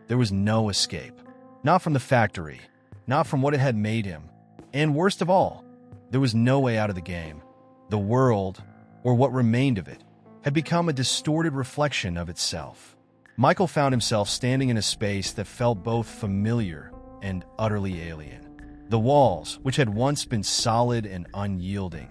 There was no escape. Not from the factory, not from what it had made him, and worst of all, there was no way out of the game. The world, or what remained of it, had become a distorted reflection of itself. Michael found himself standing in a space that felt both familiar and utterly alien. The walls, which had once been solid and unyielding,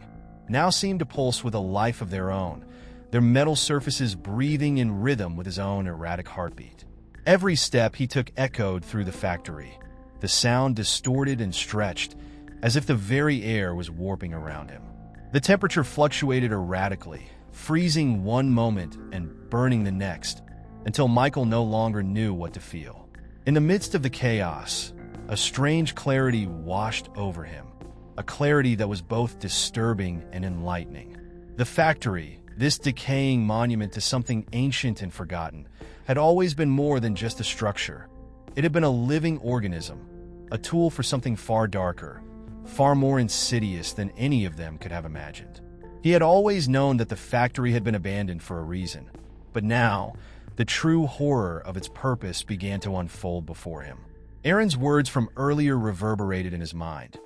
now seemed to pulse with a life of their own, their metal surfaces breathing in rhythm with his own erratic heartbeat. Every step he took echoed through the factory, the sound distorted and stretched, as if the very air was warping around him. The temperature fluctuated erratically, freezing one moment and burning the next, until Michael no longer knew what to feel. In the midst of the chaos, a strange clarity washed over him, a clarity that was both disturbing and enlightening. The factory, this decaying monument to something ancient and forgotten, had always been more than just a structure. It had been a living organism, a tool for something far darker, far more insidious than any of them could have imagined. He had always known that the factory had been abandoned for a reason, but now, the true horror of its purpose began to unfold before him. Aaron's words from earlier reverberated in his mind.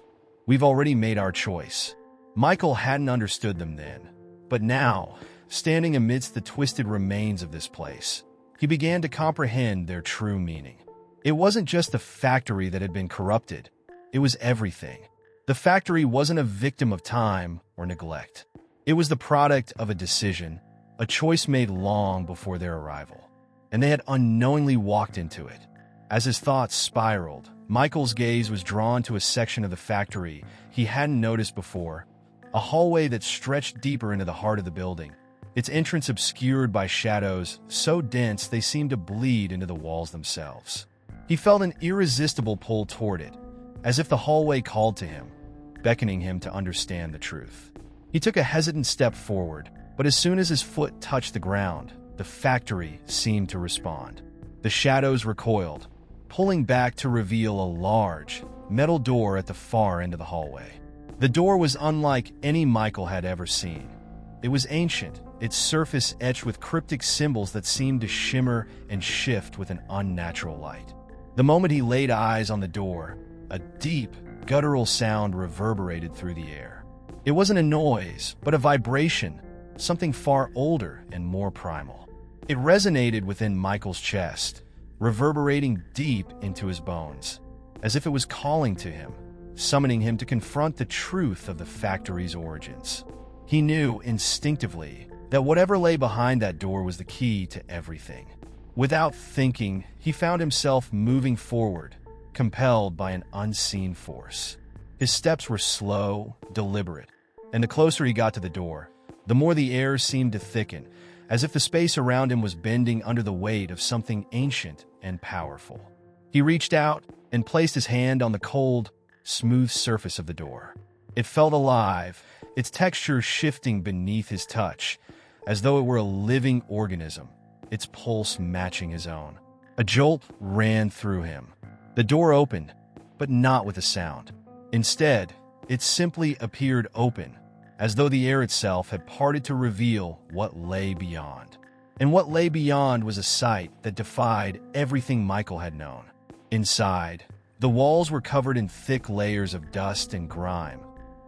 "We've already made our choice." Michael hadn't understood them then, but now, standing amidst the twisted remains of this place, he began to comprehend their true meaning. It wasn't just the factory that had been corrupted, it was everything. The factory wasn't a victim of time or neglect. It was the product of a decision, a choice made long before their arrival, and they had unknowingly walked into it. As his thoughts spiraled, Michael's gaze was drawn to a section of the factory he hadn't noticed before, a hallway that stretched deeper into the heart of the building, its entrance obscured by shadows so dense they seemed to bleed into the walls themselves. He felt an irresistible pull toward it, as if the hallway called to him, beckoning him to understand the truth. He took a hesitant step forward, but as soon as his foot touched the ground, the factory seemed to respond. The shadows recoiled, pulling back to reveal a large, metal door at the far end of the hallway. The door was unlike any Michael had ever seen. It was ancient, its surface etched with cryptic symbols that seemed to shimmer and shift with an unnatural light. The moment he laid eyes on the door, a deep, guttural sound reverberated through the air. It wasn't a noise, but a vibration, something far older and more primal. It resonated within Michael's chest, reverberating deep into his bones, as if it was calling to him, summoning him to confront the truth of the factory's origins. He knew instinctively that whatever lay behind that door was the key to everything. Without thinking, he found himself moving forward, compelled by an unseen force. His steps were slow, deliberate, and the closer he got to the door, the more the air seemed to thicken, as if the space around him was bending under the weight of something ancient and powerful. He reached out and placed his hand on the cold, smooth surface of the door. It felt alive, its texture shifting beneath his touch, as though it were a living organism, its pulse matching his own. A jolt ran through him. The door opened, but not with a sound. Instead, it simply appeared open, as though the air itself had parted to reveal what lay beyond. And what lay beyond was a sight that defied everything Michael had known. Inside, the walls were covered in thick layers of dust and grime.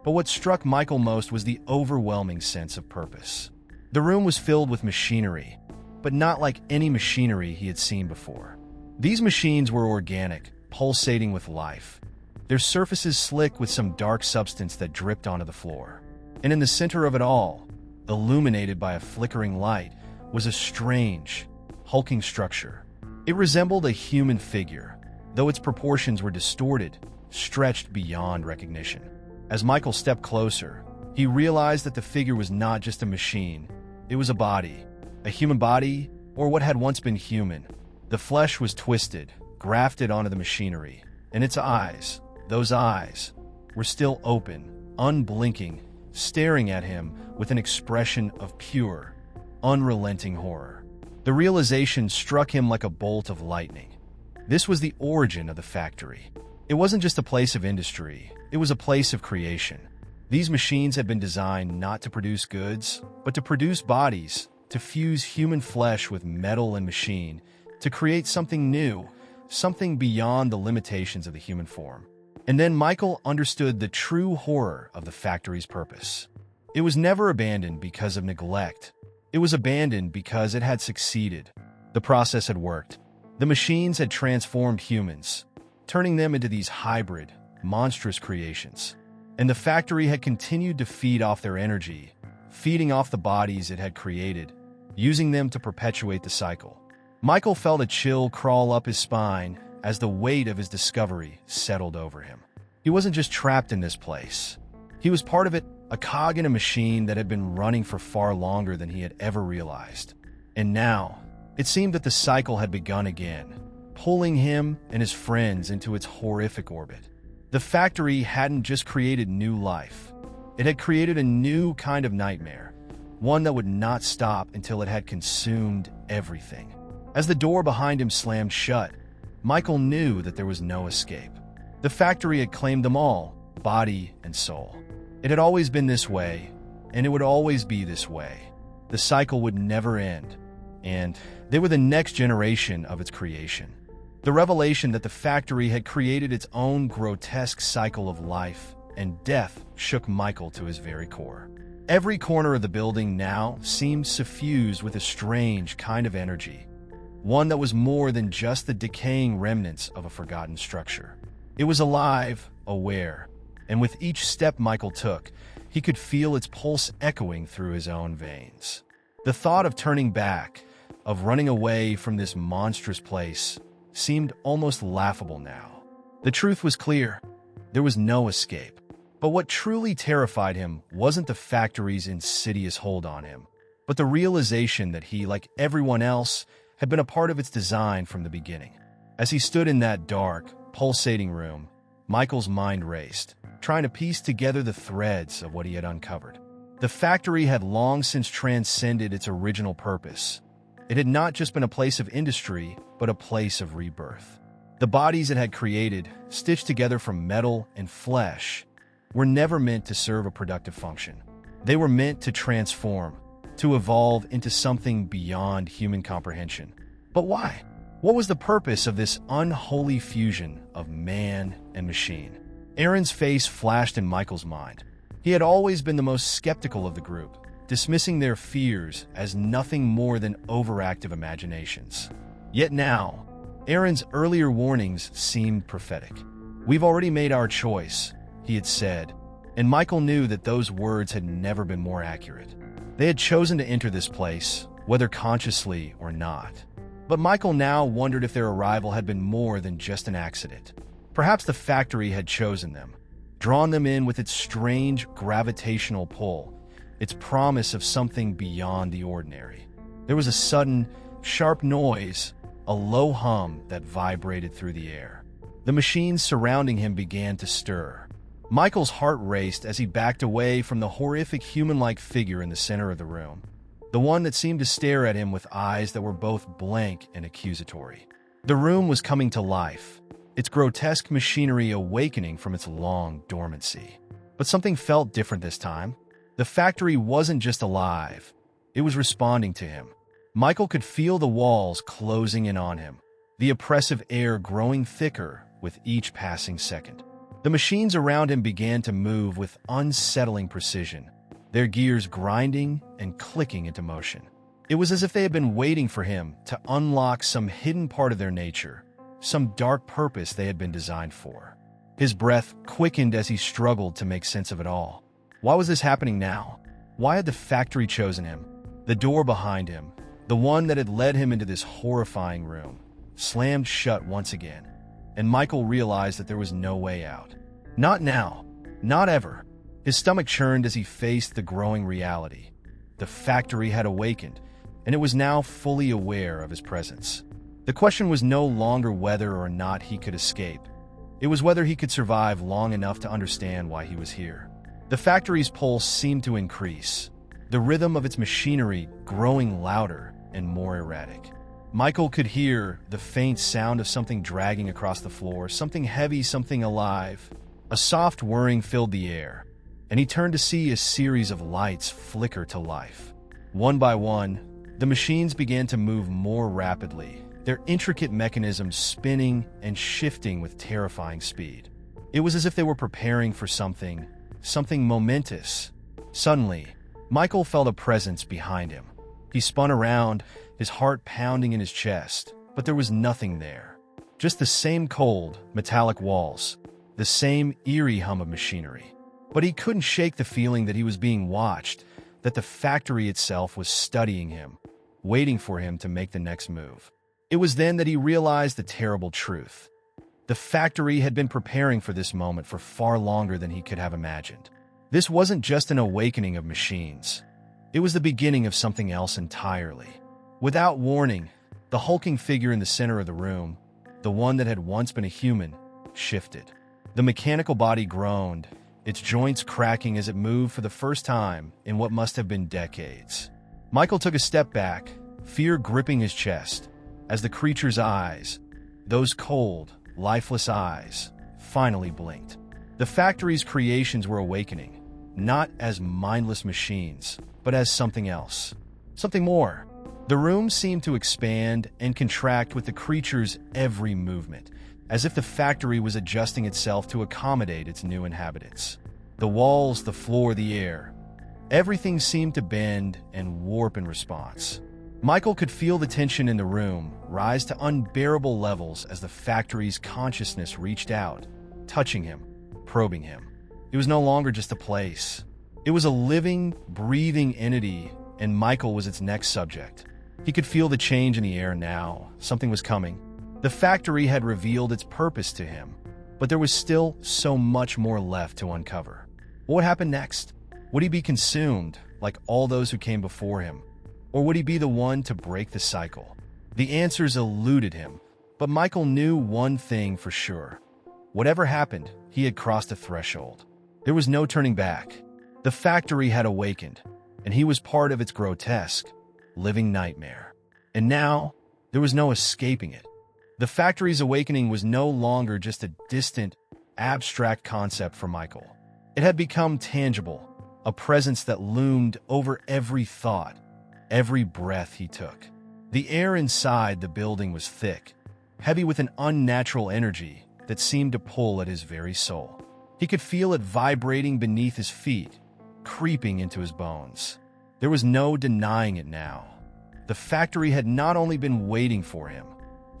But what struck Michael most was the overwhelming sense of purpose. The room was filled with machinery, but not like any machinery he had seen before. These machines were organic, pulsating with life, their surfaces slick with some dark substance that dripped onto the floor. And in the center of it all, illuminated by a flickering light, was a strange, hulking structure. It resembled a human figure, though its proportions were distorted, stretched beyond recognition. As Michael stepped closer, he realized that the figure was not just a machine. It was a human body, or what had once been human. The flesh was twisted, grafted onto the machinery, and its eyes, those eyes, were still open, unblinking, staring at him with an expression of pure, unrelenting horror. The realization struck him like a bolt of lightning. This was the origin of the factory. It wasn't just a place of industry, it was a place of creation. These machines had been designed not to produce goods, but to produce bodies, to fuse human flesh with metal and machine, to create something new, something beyond the limitations of the human form. And then Michael understood the true horror of the factory's purpose. It was never abandoned because of neglect. It was abandoned because it had succeeded. The process had worked. The machines had transformed humans, turning them into these hybrid, monstrous creations. And the factory had continued to feed off their energy, feeding off the bodies it had created, using them to perpetuate the cycle. Michael felt a chill crawl up his spine as the weight of his discovery settled over him. He wasn't just trapped in this place. He was part of it, a cog in a machine that had been running for far longer than he had ever realized. And now, it seemed that the cycle had begun again, pulling him and his friends into its horrific orbit. The factory hadn't just created new life. It had created a new kind of nightmare, one that would not stop until it had consumed everything. As the door behind him slammed shut, Michael knew that there was no escape. The factory had claimed them all, body and soul. It had always been this way, and it would always be this way. The cycle would never end, and they were the next generation of its creation. The revelation that the factory had created its own grotesque cycle of life and death shook Michael to his very core. Every corner of the building now seemed suffused with a strange kind of energy, one that was more than just the decaying remnants of a forgotten structure. It was alive, aware, and with each step Michael took, he could feel its pulse echoing through his own veins. The thought of turning back, of running away from this monstrous place, seemed almost laughable now. The truth was clear. There was no escape. But what truly terrified him wasn't the factory's insidious hold on him, but the realization that he, like everyone else, had been a part of its design from the beginning. As he stood in that dark, pulsating room, Michael's mind raced, trying to piece together the threads of what he had uncovered. The factory had long since transcended its original purpose. It had not just been a place of industry, but a place of rebirth. The bodies it had created, stitched together from metal and flesh, were never meant to serve a productive function. They were meant to transform, to evolve into something beyond human comprehension. But why? What was the purpose of this unholy fusion of man and machine? Aaron's face flashed in Michael's mind. He had always been the most skeptical of the group, dismissing their fears as nothing more than overactive imaginations. Yet now, Aaron's earlier warnings seemed prophetic. "We've already made our choice," he had said, and Michael knew that those words had never been more accurate. They had chosen to enter this place, whether consciously or not. But Michael now wondered if their arrival had been more than just an accident. Perhaps the factory had chosen them, drawn them in with its strange gravitational pull, its promise of something beyond the ordinary. There was a sudden, sharp noise, a low hum that vibrated through the air. The machines surrounding him began to stir. Michael's heart raced as he backed away from the horrific human-like figure in the center of the room, the one that seemed to stare at him with eyes that were both blank and accusatory. The room was coming to life, its grotesque machinery awakening from its long dormancy. But something felt different this time. The factory wasn't just alive, it was responding to him. Michael could feel the walls closing in on him, the oppressive air growing thicker with each passing second. The machines around him began to move with unsettling precision, their gears grinding and clicking into motion. It was as if they had been waiting for him to unlock some hidden part of their nature, some dark purpose they had been designed for. His breath quickened as he struggled to make sense of it all. Why was this happening now? Why had the factory chosen him? The door behind him, the one that had led him into this horrifying room, slammed shut once again, and Michael realized that there was no way out. Not now. Not ever. His stomach churned as he faced the growing reality. The factory had awakened, and it was now fully aware of his presence. The question was no longer whether or not he could escape. It was whether he could survive long enough to understand why he was here. The factory's pulse seemed to increase, the rhythm of its machinery growing louder and more erratic. Michael could hear the faint sound of something dragging across the floor, something heavy, something alive. A soft whirring filled the air, and he turned to see a series of lights flicker to life. One by one, the machines began to move more rapidly, their intricate mechanisms spinning and shifting with terrifying speed. It was as if they were preparing for something momentous. Suddenly, Michael felt a presence behind him. He spun around, his heart pounding in his chest, but there was nothing there. Just the same cold, metallic walls, the same eerie hum of machinery. But he couldn't shake the feeling that he was being watched, that the factory itself was studying him, waiting for him to make the next move. It was then that he realized the terrible truth. The factory had been preparing for this moment for far longer than he could have imagined. This wasn't just an awakening of machines. It was the beginning of something else entirely. Without warning, the hulking figure in the center of the room, the one that had once been a human, shifted. The mechanical body groaned, its joints cracking as it moved for the first time in what must have been decades. Michael took a step back, fear gripping his chest, as the creature's eyes, those cold, lifeless eyes, finally blinked. The factory's creations were awakening, not as mindless machines, but as something else. Something more. The room seemed to expand and contract with the creature's every movement, as if the factory was adjusting itself to accommodate its new inhabitants. The walls, the floor, the air. Everything seemed to bend and warp in response. Michael could feel the tension in the room rise to unbearable levels as the factory's consciousness reached out, touching him, probing him. It was no longer just a place. It was a living, breathing entity, and Michael was its next subject. He could feel the change in the air now. Something was coming. The factory had revealed its purpose to him, but there was still so much more left to uncover. What happened next? Would he be consumed, like all those who came before him? Or would he be the one to break the cycle? The answers eluded him, but Michael knew one thing for sure. Whatever happened, he had crossed a threshold. There was no turning back. The factory had awakened, and he was part of its grotesque, living nightmare. And now, there was no escaping it. The factory's awakening was no longer just a distant, abstract concept for Michael. It had become tangible, a presence that loomed over every thought, every breath he took. The air inside the building was thick, heavy with an unnatural energy that seemed to pull at his very soul. He could feel it vibrating beneath his feet, creeping into his bones. There was no denying it now. The factory had not only been waiting for him,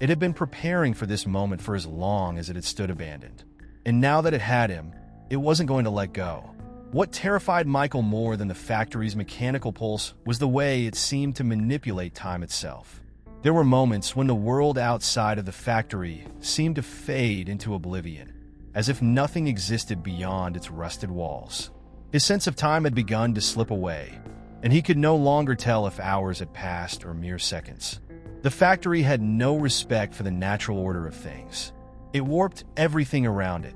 it had been preparing for this moment for as long as it had stood abandoned. And now that it had him, it wasn't going to let go. What terrified Michael more than the factory's mechanical pulse was the way it seemed to manipulate time itself. There were moments when the world outside of the factory seemed to fade into oblivion, as if nothing existed beyond its rusted walls. His sense of time had begun to slip away, and he could no longer tell if hours had passed or mere seconds. The factory had no respect for the natural order of things. It warped everything around it,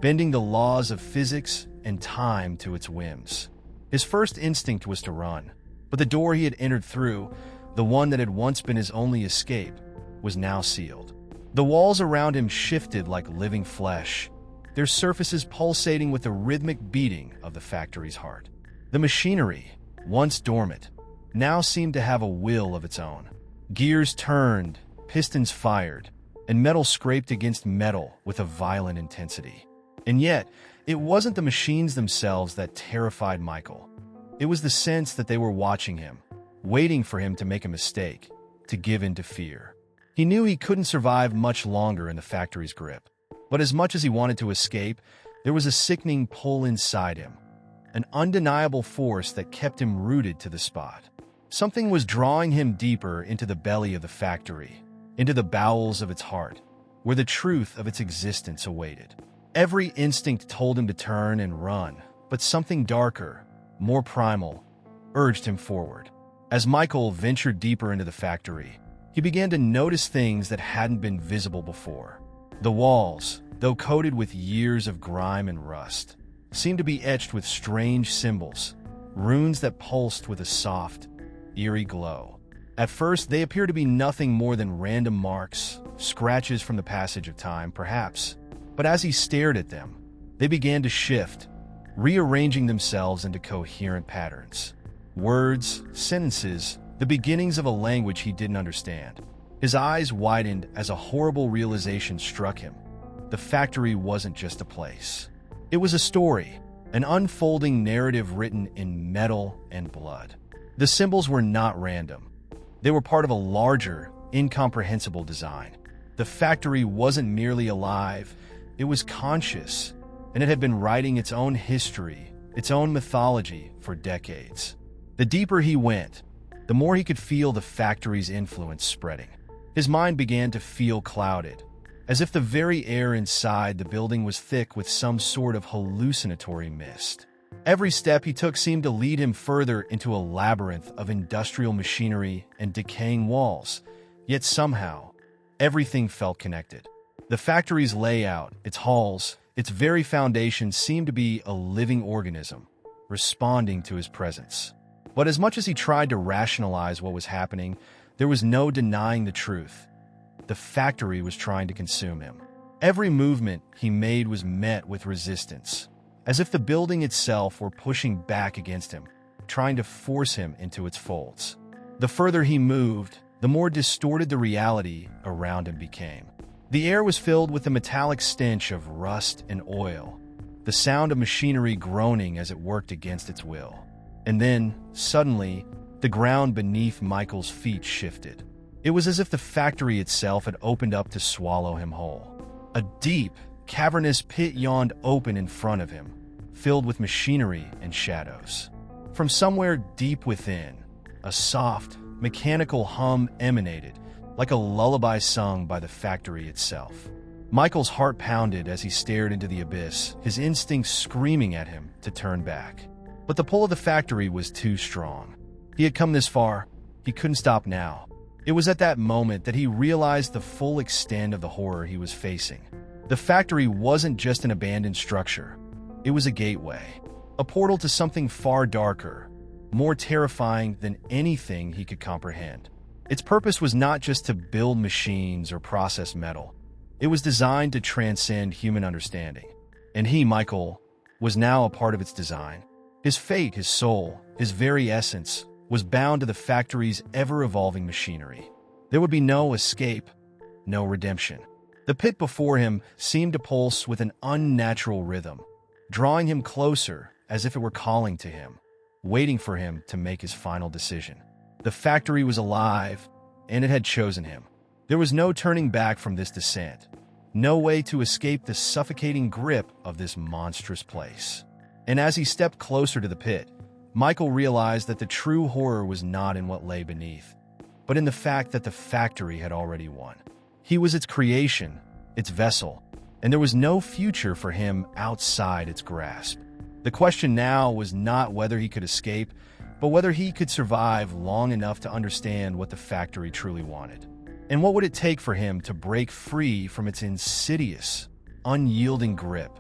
bending the laws of physics and time to its whims. His first instinct was to run, but the door he had entered through, the one that had once been his only escape, was now sealed. The walls around him shifted like living flesh, their surfaces pulsating with the rhythmic beating of the factory's heart. The machinery, once dormant, now seemed to have a will of its own. Gears turned, pistons fired, and metal scraped against metal with a violent intensity. And yet, it wasn't the machines themselves that terrified Michael. It was the sense that they were watching him, waiting for him to make a mistake, to give in to fear. He knew he couldn't survive much longer in the factory's grip. But as much as he wanted to escape, there was a sickening pull inside him, an undeniable force that kept him rooted to the spot. Something was drawing him deeper into the belly of the factory, into the bowels of its heart, where the truth of its existence awaited. Every instinct told him to turn and run, but something darker, more primal, urged him forward. As Michael ventured deeper into the factory, he began to notice things that hadn't been visible before. The walls, though coated with years of grime and rust, seemed to be etched with strange symbols, runes that pulsed with a soft, eerie glow. At first, they appeared to be nothing more than random marks, scratches from the passage of time, perhaps. But as he stared at them, they began to shift, rearranging themselves into coherent patterns. Words, sentences, the beginnings of a language he didn't understand. His eyes widened as a horrible realization struck him. The factory wasn't just a place. It was a story, an unfolding narrative written in metal and blood. The symbols were not random. They were part of a larger, incomprehensible design. The factory wasn't merely alive, It was conscious, and it had been writing its own history, its own mythology for decades. The deeper he went, the more he could feel the factory's influence spreading. His mind began to feel clouded, as if the very air inside the building was thick with some sort of hallucinatory mist. Every step he took seemed to lead him further into a labyrinth of industrial machinery and decaying walls, yet somehow, everything felt connected. The factory's layout, its halls, its very foundation seemed to be a living organism, responding to his presence. But as much as he tried to rationalize what was happening, there was no denying the truth. The factory was trying to consume him. Every movement he made was met with resistance, as if the building itself were pushing back against him, trying to force him into its folds. The further he moved, the more distorted the reality around him became. The air was filled with the metallic stench of rust and oil, the sound of machinery groaning as it worked against its will. And then, suddenly, the ground beneath Michael's feet shifted. It was as if the factory itself had opened up to swallow him whole. A deep, cavernous pit yawned open in front of him, filled with machinery and shadows. From somewhere deep within, a soft, mechanical hum emanated, like a lullaby sung by the factory itself. Michael's heart pounded as he stared into the abyss, his instincts screaming at him to turn back. But the pull of the factory was too strong. He had come this far. He couldn't stop now. It was at that moment that he realized the full extent of the horror he was facing. The factory wasn't just an abandoned structure. It was a gateway, a portal to something far darker, more terrifying than anything he could comprehend. Its purpose was not just to build machines or process metal. It was designed to transcend human understanding. And he, Michael, was now a part of its design. His fate, his soul, his very essence, was bound to the factory's ever-evolving machinery. There would be no escape, no redemption. The pit before him seemed to pulse with an unnatural rhythm, drawing him closer as if it were calling to him, waiting for him to make his final decision. The factory was alive, and it had chosen him. There was no turning back from this descent, no way to escape the suffocating grip of this monstrous place. And as he stepped closer to the pit, Michael realized that the true horror was not in what lay beneath, but in the fact that the factory had already won. He was its creation, its vessel, and there was no future for him outside its grasp. The question now was not whether he could escape, but whether he could survive long enough to understand what the factory truly wanted. And what would it take for him to break free from its insidious, unyielding grip?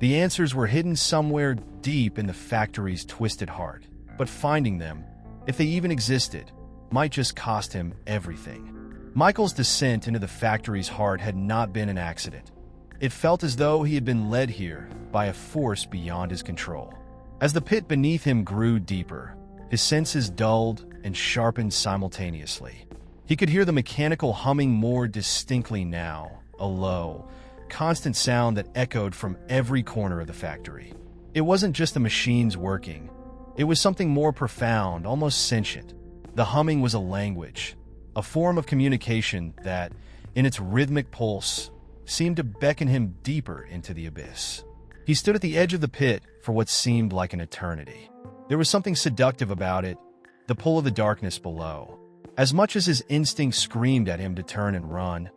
The answers were hidden somewhere deep in the factory's twisted heart, but finding them, if they even existed, might just cost him everything. Michael's descent into the factory's heart had not been an accident. It felt as though he had been led here by a force beyond his control. As the pit beneath him grew deeper, his senses dulled and sharpened simultaneously. He could hear the mechanical humming more distinctly now, a low, constant sound that echoed from every corner of the factory. It wasn't just the machines working. It was something more profound, almost sentient. The humming was a language, a form of communication that, in its rhythmic pulse, seemed to beckon him deeper into the abyss. He stood at the edge of the pit for what seemed like an eternity. There was something seductive about it, the pull of the darkness below. As much as his instincts screamed at him to turn and run,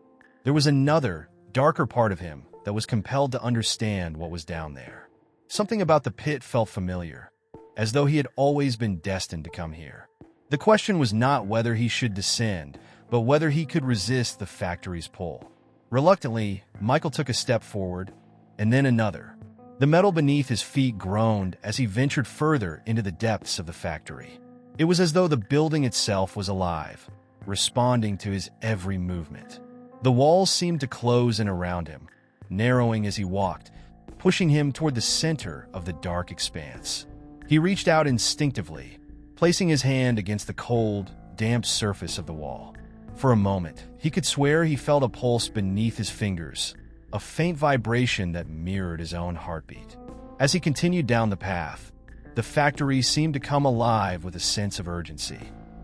there was another, darker part of him that was compelled to understand what was down there. Something about the pit felt familiar, as though he had always been destined to come here. The question was not whether he should descend, but whether he could resist the factory's pull. Reluctantly, Michael took a step forward, and then another. The metal beneath his feet groaned as he ventured further into the depths of the factory. It was as though the building itself was alive, responding to his every movement. The walls seemed to close in around him, narrowing as he walked, pushing him toward the center of the dark expanse. He reached out instinctively, placing his hand against the cold, damp surface of the wall. For a moment, he could swear he felt a pulse beneath his fingers, a faint vibration that mirrored his own heartbeat. As he continued down the path, the factory seemed to come alive with a sense of urgency.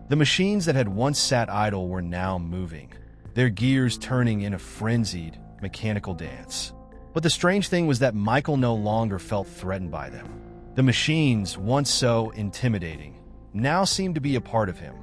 The machines that had once sat idle were now moving, their gears turning in a frenzied, mechanical dance. But the strange thing was that Michael no longer felt threatened by them. The machines, once so intimidating, now seemed to be a part of him,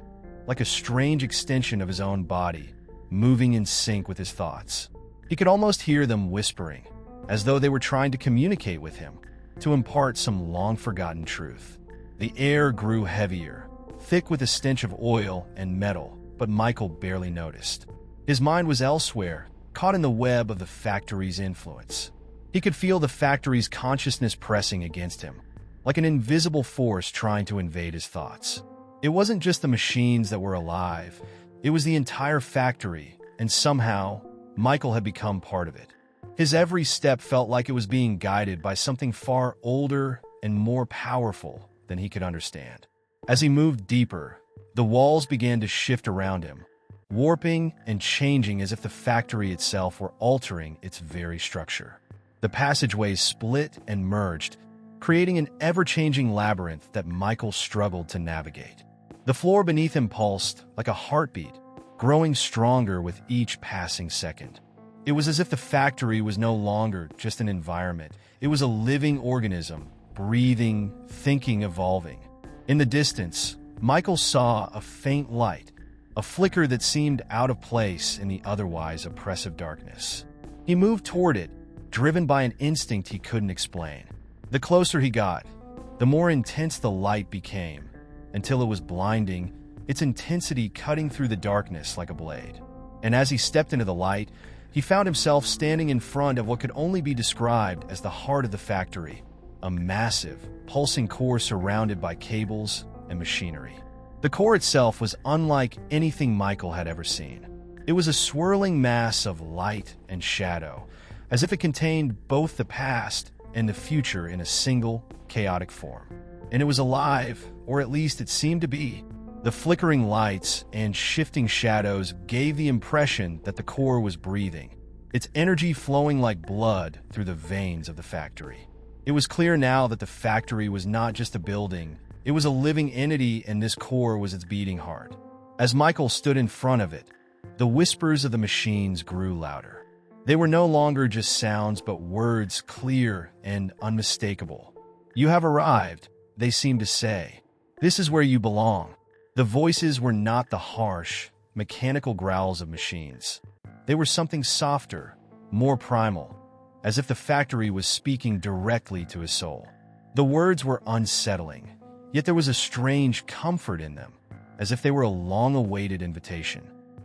like a strange extension of his own body, moving in sync with his thoughts. He could almost hear them whispering, as though they were trying to communicate with him, to impart some long-forgotten truth. The air grew heavier, thick with a stench of oil and metal, but Michael barely noticed. His mind was elsewhere, caught in the web of the factory's influence. He could feel the factory's consciousness pressing against him, like an invisible force trying to invade his thoughts. It wasn't just the machines that were alive, it was the entire factory, and somehow, Michael had become part of it. His every step felt like it was being guided by something far older and more powerful than he could understand. As he moved deeper, the walls began to shift around him, warping and changing as if the factory itself were altering its very structure. The passageways split and merged, creating an ever-changing labyrinth that Michael struggled to navigate. The floor beneath him pulsed like a heartbeat, growing stronger with each passing second. It was as if the factory was no longer just an environment. It was a living organism, breathing, thinking, evolving. In the distance, Michael saw a faint light, a flicker that seemed out of place in the otherwise oppressive darkness. He moved toward it, driven by an instinct he couldn't explain. The closer he got, the more intense the light became, until it was blinding, its intensity cutting through the darkness like a blade. And as he stepped into the light, he found himself standing in front of what could only be described as the heart of the factory, a massive, pulsing core surrounded by cables and machinery. The core itself was unlike anything Michael had ever seen. It was a swirling mass of light and shadow, as if it contained both the past and the future in a single, chaotic form. And it was alive, or at least it seemed to be. The flickering lights and shifting shadows gave the impression that the core was breathing, its energy flowing like blood through the veins of the factory. It was clear now that the factory was not just a building, it was a living entity, and this core was its beating heart. As Michael stood in front of it, the whispers of the machines grew louder. They were no longer just sounds, but words clear and unmistakable. "You have arrived," they seemed to say. "This is where you belong." The voices were not the harsh, mechanical growls of machines. They were something softer, more primal, as if the factory was speaking directly to his soul. The words were unsettling, yet there was a strange comfort in them, as if they were a long-awaited invitation.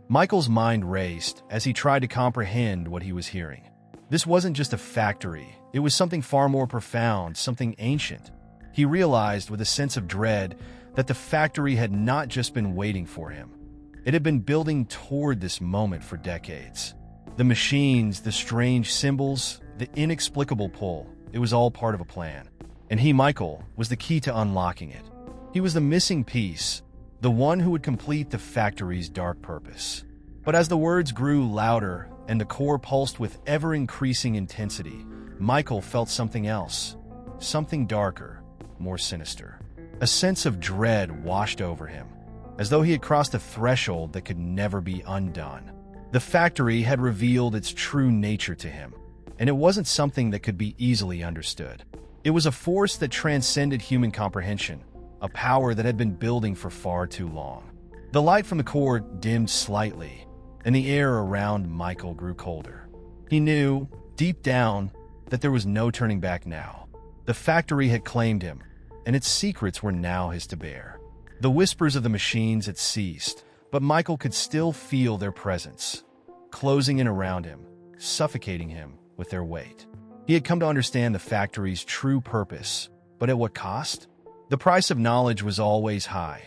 Michael's mind raced as he tried to comprehend what he was hearing. This wasn't just a factory, it was something far more profound, something ancient. He realized with a sense of dread that the factory had not just been waiting for him. It had been building toward this moment for decades. The machines, the strange symbols, the inexplicable pull, it was all part of a plan. And he, Michael, was the key to unlocking it. He was the missing piece, the one who would complete the factory's dark purpose. But as the words grew louder and the core pulsed with ever-increasing intensity, Michael felt something else, something darker, more sinister. A sense of dread washed over him, as though he had crossed a threshold that could never be undone. The factory had revealed its true nature to him, and it wasn't something that could be easily understood. It was a force that transcended human comprehension, a power that had been building for far too long. The light from the core dimmed slightly, and the air around Michael grew colder. He knew, deep down, that there was no turning back now. The factory had claimed him, and its secrets were now his to bear. The whispers of the machines had ceased, but Michael could still feel their presence, closing in around him, suffocating him with their weight. He had come to understand the factory's true purpose, but at what cost? The price of knowledge was always high,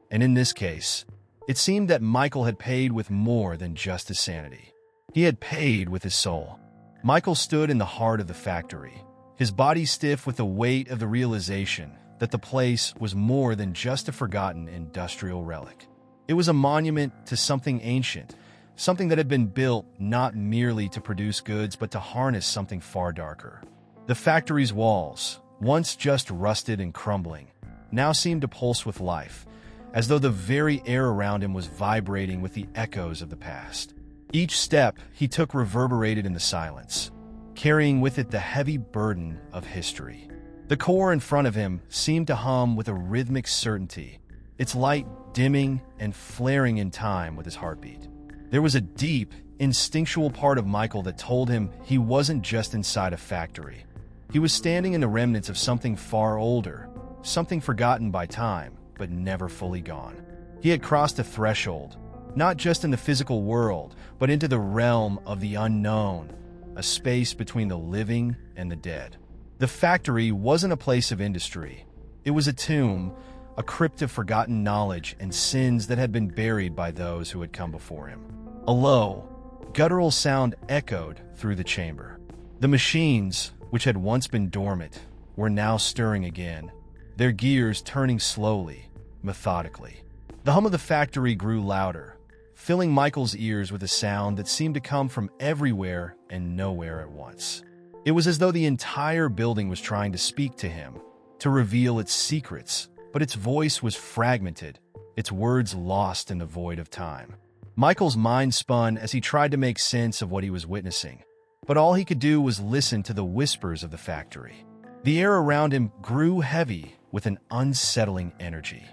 and in this case, it seemed that Michael had paid with more than just his sanity. He had paid with his soul. Michael stood in the heart of the factory, his body stiff with the weight of the realization that the place was more than just a forgotten industrial relic. It was a monument to something ancient, something that had been built not merely to produce goods but to harness something far darker. The factory's walls, once just rusted and crumbling, now seemed to pulse with life, as though the very air around him was vibrating with the echoes of the past. Each step he took reverberated in the silence, carrying with it the heavy burden of history. The core in front of him seemed to hum with a rhythmic certainty, its light dimming and flaring in time with his heartbeat. There was a deep, instinctual part of Michael that told him he wasn't just inside a factory. He was standing in the remnants of something far older, something forgotten by time, but never fully gone. He had crossed a threshold, not just in the physical world, but into the realm of the unknown, a space between the living and the dead. The factory wasn't a place of industry. It was a tomb, a crypt of forgotten knowledge and sins that had been buried by those who had come before him. A low, guttural sound echoed through the chamber. The machines, which had once been dormant, were now stirring again, their gears turning slowly, methodically. The hum of the factory grew louder, filling Michael's ears with a sound that seemed to come from everywhere and nowhere at once. It was as though the entire building was trying to speak to him, to reveal its secrets, but its voice was fragmented, its words lost in the void of time. Michael's mind spun as he tried to make sense of what he was witnessing, but all he could do was listen to the whispers of the factory. The air around him grew heavy with an unsettling energy.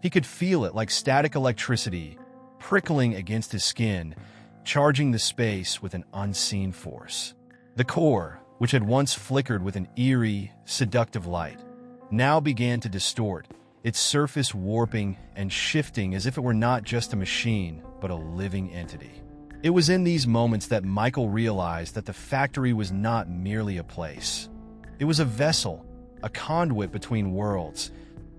He could feel it like static electricity, prickling against his skin, charging the space with an unseen force. The core, which had once flickered with an eerie, seductive light, now began to distort, its surface warping and shifting as if it were not just a machine, but a living entity. It was in these moments that Michael realized that the factory was not merely a place. It was a vessel, a conduit between worlds,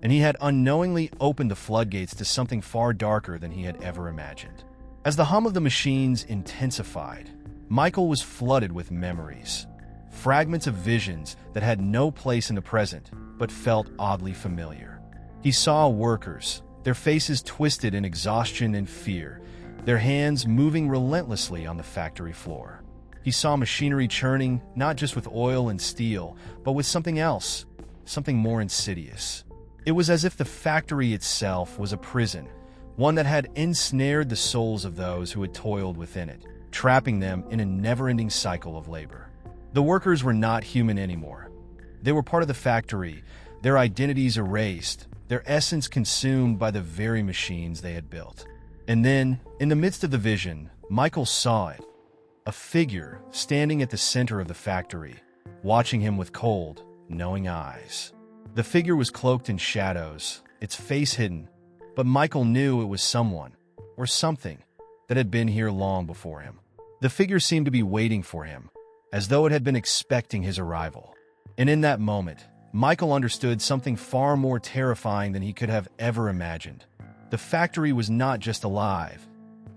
and he had unknowingly opened the floodgates to something far darker than he had ever imagined. As the hum of the machines intensified, Michael was flooded with memories, fragments of visions that had no place in the present but felt oddly familiar. He saw workers, their faces twisted in exhaustion and fear, their hands moving relentlessly on the factory floor. He saw machinery churning not just with oil and steel, but with something else, something more insidious. It was as if the factory itself was a prison, one that had ensnared the souls of those who had toiled within it, trapping them in a never-ending cycle of labor. The workers were not human anymore. They were part of the factory, their identities erased, their essence consumed by the very machines they had built. And then, in the midst of the vision, Michael saw it, a figure standing at the center of the factory, watching him with cold, knowing eyes. The figure was cloaked in shadows, its face hidden, but Michael knew it was someone, or something, that had been here long before him. The figure seemed to be waiting for him, as though it had been expecting his arrival. And in that moment, Michael understood something far more terrifying than he could have ever imagined. The factory was not just alive,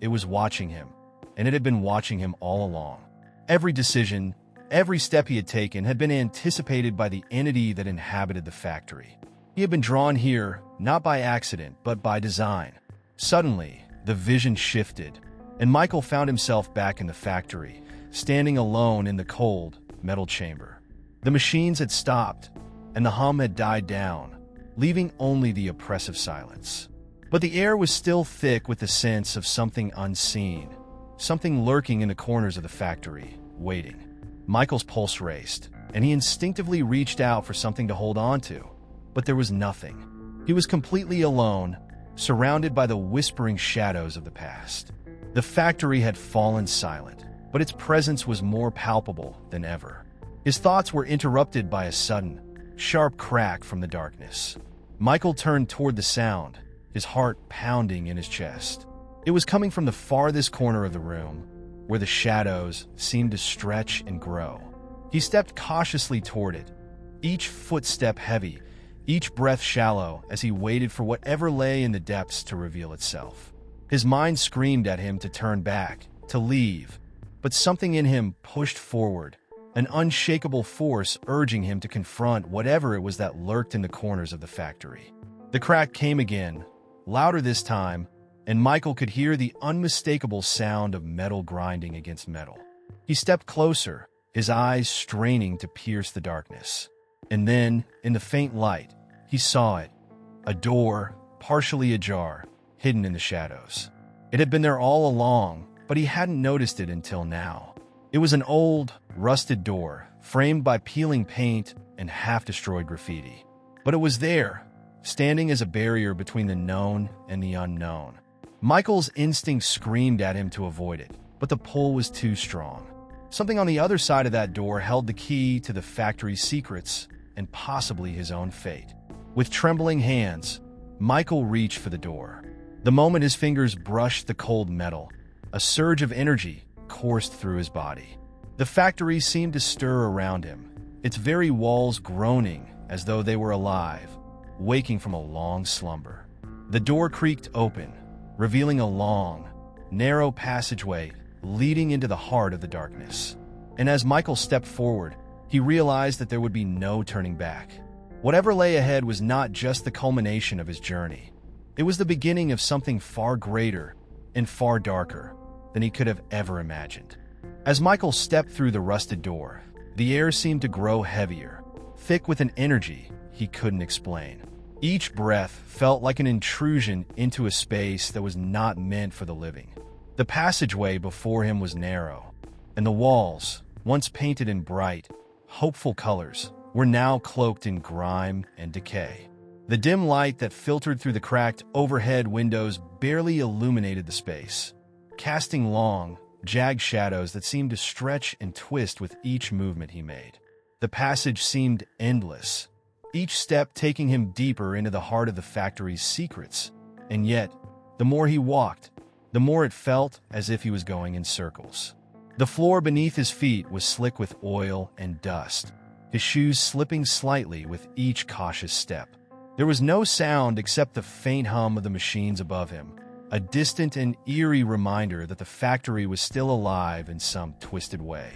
it was watching him, and it had been watching him all along. Every decision, every step he had taken had been anticipated by the entity that inhabited the factory. He had been drawn here, not by accident, but by design. Suddenly, the vision shifted, and Michael found himself back in the factory, standing alone in the cold, metal chamber. The machines had stopped, and the hum had died down, leaving only the oppressive silence. But the air was still thick with the sense of something unseen, something lurking in the corners of the factory, waiting. Michael's pulse raced, and he instinctively reached out for something to hold on to, but there was nothing. He was completely alone, surrounded by the whispering shadows of the past. The factory had fallen silent, but its presence was more palpable than ever. His thoughts were interrupted by a sudden, sharp crack from the darkness. Michael turned toward the sound, his heart pounding in his chest. It was coming from the farthest corner of the room, where the shadows seemed to stretch and grow. He stepped cautiously toward it, each footstep heavy, each breath shallow as he waited for whatever lay in the depths to reveal itself. His mind screamed at him to turn back, to leave, but something in him pushed forward, an unshakable force urging him to confront whatever it was that lurked in the corners of the factory. The crack came again, louder this time, and Michael could hear the unmistakable sound of metal grinding against metal. He stepped closer, his eyes straining to pierce the darkness. And then, in the faint light, he saw it, a door, partially ajar, hidden in the shadows. It had been there all along, but he hadn't noticed it until now. It was an old, rusted door, framed by peeling paint and half-destroyed graffiti. But it was there, standing as a barrier between the known and the unknown. Michael's instinct screamed at him to avoid it, but the pull was too strong. Something on the other side of that door held the key to the factory's secrets and possibly his own fate. With trembling hands, Michael reached for the door. The moment his fingers brushed the cold metal, a surge of energy coursed through his body. The factory seemed to stir around him, its very walls groaning as though they were alive, waking from a long slumber. The door creaked open, revealing a long, narrow passageway leading into the heart of the darkness. And as Michael stepped forward, he realized that there would be no turning back. Whatever lay ahead was not just the culmination of his journey. It was the beginning of something far greater and far darker than he could have ever imagined. As Michael stepped through the rusted door, the air seemed to grow heavier, thick with an energy he couldn't explain. Each breath felt like an intrusion into a space that was not meant for the living. The passageway before him was narrow, and the walls, once painted in bright, hopeful colors, were now cloaked in grime and decay. The dim light that filtered through the cracked overhead windows barely illuminated the space, casting long, jagged shadows that seemed to stretch and twist with each movement he made. The passage seemed endless, each step taking him deeper into the heart of the factory's secrets. And yet, the more he walked, the more it felt as if he was going in circles. The floor beneath his feet was slick with oil and dust, his shoes slipping slightly with each cautious step. There was no sound except the faint hum of the machines above him, a distant and eerie reminder that the factory was still alive in some twisted way.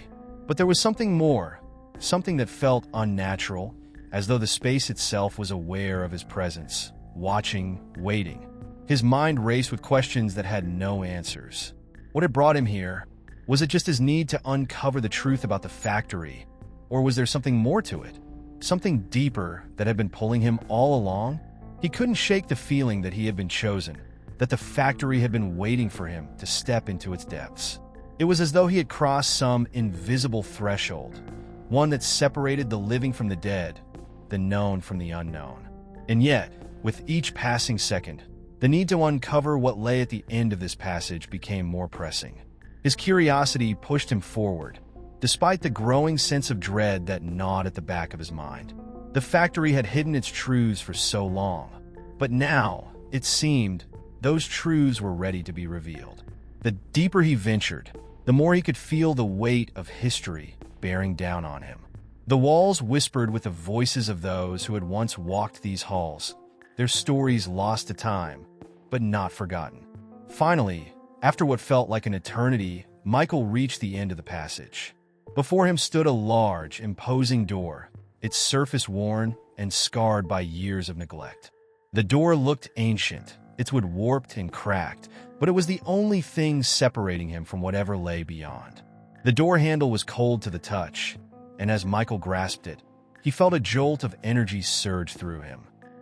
But there was something more, something that felt unnatural, as though the space itself was aware of his presence, watching, waiting. His mind raced with questions that had no answers. What had brought him here? Was it just his need to uncover the truth about the factory? Or was there something more to it? Something deeper that had been pulling him all along? He couldn't shake the feeling that he had been chosen, that the factory had been waiting for him to step into its depths. It was as though he had crossed some invisible threshold, one that separated the living from the dead, the known from the unknown. And yet, with each passing second, the need to uncover what lay at the end of this passage became more pressing. His curiosity pushed him forward, despite the growing sense of dread that gnawed at the back of his mind. The factory had hidden its truths for so long, but now, it seemed, those truths were ready to be revealed. The deeper he ventured, the more he could feel the weight of history bearing down on him. The walls whispered with the voices of those who had once walked these halls, their stories lost to time, but not forgotten. Finally, after what felt like an eternity, Michael reached the end of the passage. Before him stood a large, imposing door, its surface worn and scarred by years of neglect. The door looked ancient, its wood warped and cracked, but it was the only thing separating him from whatever lay beyond. The door handle was cold to the touch, and as Michael grasped it, he felt a jolt of energy surge through him.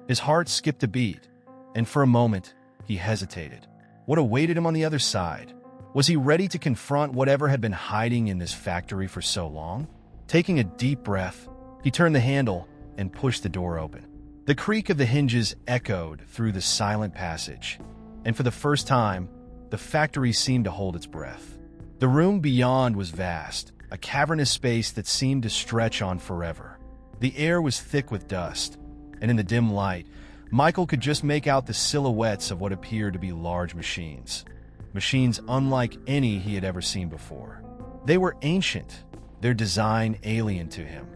His heart skipped a beat, and for a moment, he hesitated. What awaited him on the other side? Was he ready to confront whatever had been hiding in this factory for so long? Taking a deep breath, he turned the handle and pushed the door open. The creak of the hinges echoed through the silent passage, and for the first time, the factory seemed to hold its breath. The room beyond was vast, a cavernous space that seemed to stretch on forever. The air was thick with dust, and in the dim light, Michael could just make out the silhouettes of what appeared to be large machines. Machines unlike any he had ever seen before. They were ancient, their design alien to him.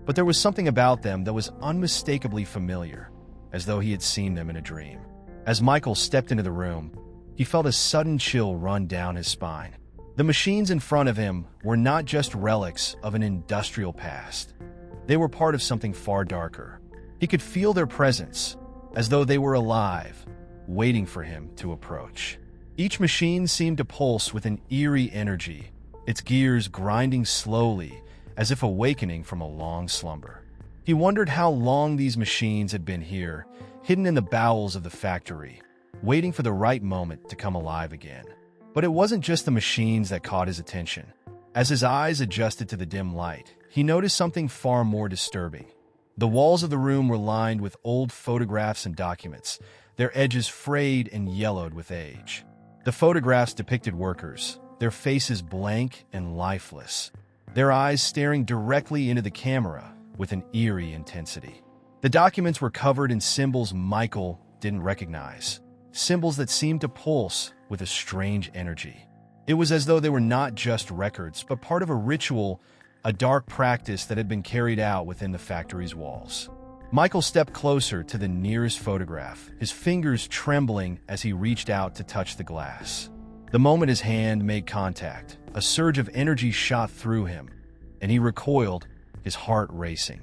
But there was something about them that was unmistakably familiar, as though he had seen them in a dream. As Michael stepped into the room, he felt a sudden chill run down his spine. The machines in front of him were not just relics of an industrial past. They were part of something far darker. He could feel their presence, as though they were alive, waiting for him to approach. Each machine seemed to pulse with an eerie energy, its gears grinding slowly, as if awakening from a long slumber. He wondered how long these machines had been here, hidden in the bowels of the factory, waiting for the right moment to come alive again. But it wasn't just the machines that caught his attention. As his eyes adjusted to the dim light, he noticed something far more disturbing. The walls of the room were lined with old photographs and documents, their edges frayed and yellowed with age. The photographs depicted workers, their faces blank and lifeless, their eyes staring directly into the camera with an eerie intensity. The documents were covered in symbols Michael didn't recognize, symbols that seemed to pulse with a strange energy. It was as though they were not just records, but part of a ritual, a dark practice that had been carried out within the factory's walls. Michael stepped closer to the nearest photograph, his fingers trembling as he reached out to touch the glass. The moment his hand made contact, a surge of energy shot through him, and he recoiled, his heart racing.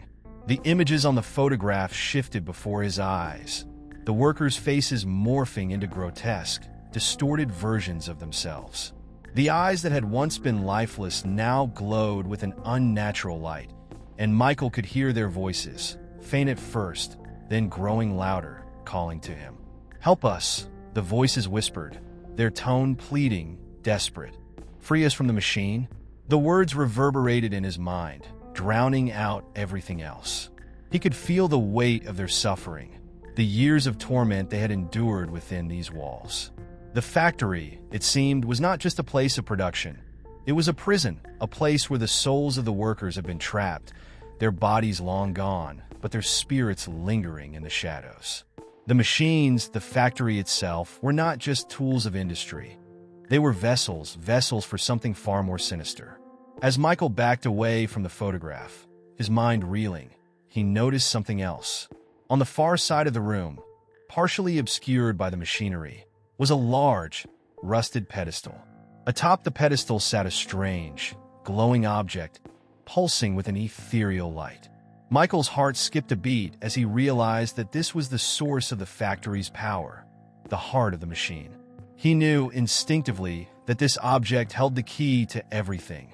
The images on the photograph shifted before his eyes, the workers' faces morphing into grotesque, distorted versions of themselves. The eyes that had once been lifeless now glowed with an unnatural light, and Michael could hear their voices, faint at first, then growing louder, calling to him. "Help us," the voices whispered, their tone pleading, desperate. "Free us from the machine." The words reverberated in his mind, drowning out everything else. He could feel the weight of their suffering, the years of torment they had endured within these walls. The factory, it seemed, was not just a place of production. It was a prison, a place where the souls of the workers had been trapped, their bodies long gone, but their spirits lingering in the shadows. The machines, the factory itself, were not just tools of industry. They were vessels for something far more sinister. As Michael backed away from the photograph, his mind reeling, he noticed something else. On the far side of the room, partially obscured by the machinery, was a large, rusted pedestal. Atop the pedestal sat a strange, glowing object, pulsing with an ethereal light. Michael's heart skipped a beat as he realized that this was the source of the factory's power, the heart of the machine. He knew instinctively that this object held the key to everything,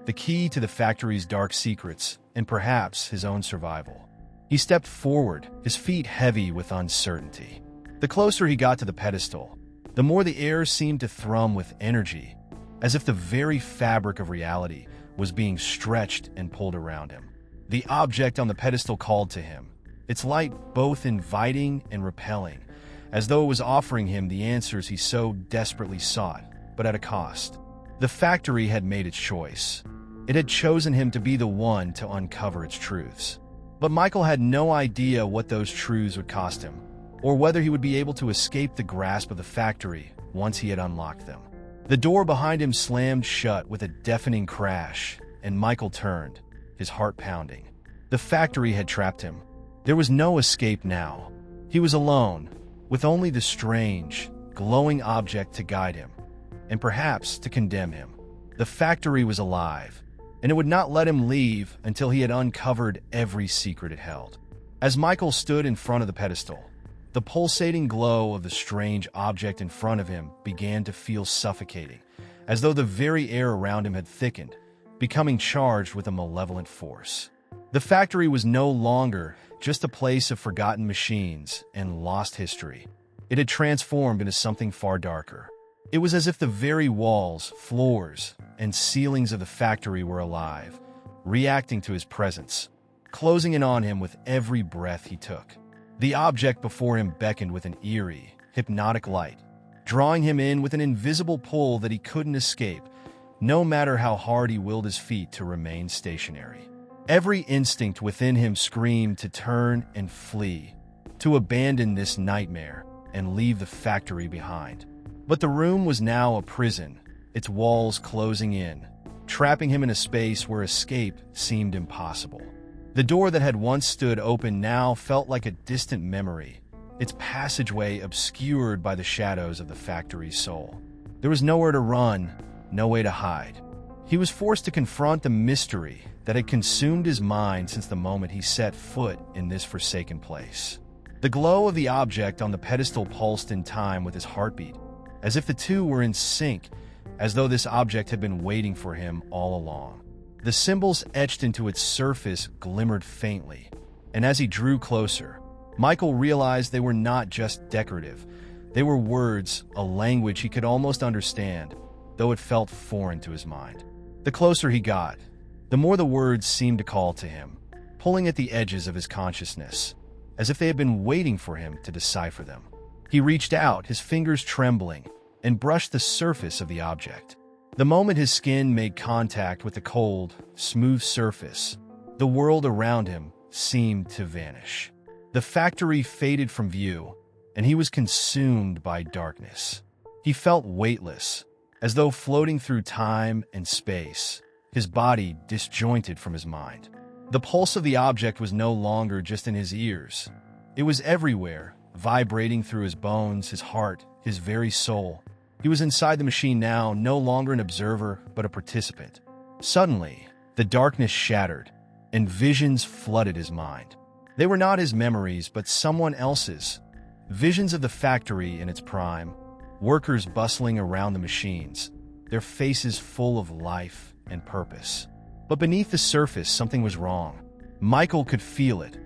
the key to the factory's dark secrets and perhaps his own survival. He stepped forward, his feet heavy with uncertainty. The closer he got to the pedestal, the more the air seemed to thrum with energy, as if the very fabric of reality was being stretched and pulled around him. The object on the pedestal called to him, its light both inviting and repelling, as though it was offering him the answers he so desperately sought, but at a cost. The factory had made its choice. It had chosen him to be the one to uncover its truths. But Michael had no idea what those truths would cost him, or whether he would be able to escape the grasp of the factory once he had unlocked them. The door behind him slammed shut with a deafening crash, and Michael turned, his heart pounding. The factory had trapped him. There was no escape now. He was alone, with only the strange, glowing object to guide him, and perhaps to condemn him. The factory was alive, and it would not let him leave until he had uncovered every secret it held. As Michael stood in front of the pedestal, the pulsating glow of the strange object in front of him began to feel suffocating, as though the very air around him had thickened, becoming charged with a malevolent force. The factory was no longer just a place of forgotten machines and lost history. It had transformed into something far darker. It was as if the very walls, floors, and ceilings of the factory were alive, reacting to his presence, closing in on him with every breath he took. The object before him beckoned with an eerie, hypnotic light, drawing him in with an invisible pull that he couldn't escape, no matter how hard he willed his feet to remain stationary. Every instinct within him screamed to turn and flee, to abandon this nightmare and leave the factory behind. But the room was now a prison, its walls closing in, trapping him in a space where escape seemed impossible. The door that had once stood open now felt like a distant memory, its passageway obscured by the shadows of the factory's soul. There was nowhere to run, no way to hide. He was forced to confront the mystery that had consumed his mind since the moment he set foot in this forsaken place. The glow of the object on the pedestal pulsed in time with his heartbeat, as if the two were in sync, as though this object had been waiting for him all along. The symbols etched into its surface glimmered faintly, and as he drew closer, Michael realized they were not just decorative. They were words, a language he could almost understand, though it felt foreign to his mind. The closer he got, the more the words seemed to call to him, pulling at the edges of his consciousness, as if they had been waiting for him to decipher them. He reached out, his fingers trembling, and brushed the surface of the object. The moment his skin made contact with the cold, smooth surface, the world around him seemed to vanish. The factory faded from view, and he was consumed by darkness. He felt weightless, as though floating through time and space, his body disjointed from his mind. The pulse of the object was no longer just in his ears. It was everywhere, vibrating through his bones, his heart, his very soul. He was inside the machine now, no longer an observer, but a participant. Suddenly, the darkness shattered, and visions flooded his mind. They were not his memories, but someone else's. Visions of the factory in its prime, workers bustling around the machines, their faces full of life and purpose. But beneath the surface, something was wrong. Michael could feel it,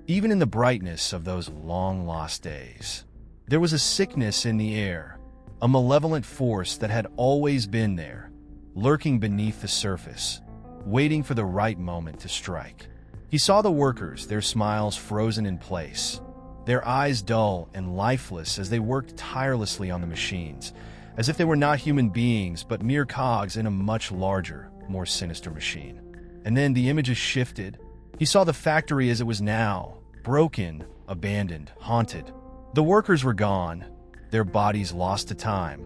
even in the brightness of those long-lost days. There was a sickness in the air, a malevolent force that had always been there, lurking beneath the surface, waiting for the right moment to strike. He saw the workers, their smiles frozen in place, their eyes dull and lifeless as they worked tirelessly on the machines, as if they were not human beings but mere cogs in a much larger, more sinister machine. And then the images shifted. He saw the factory as it was now, broken, abandoned, haunted. The workers were gone, their bodies lost to time,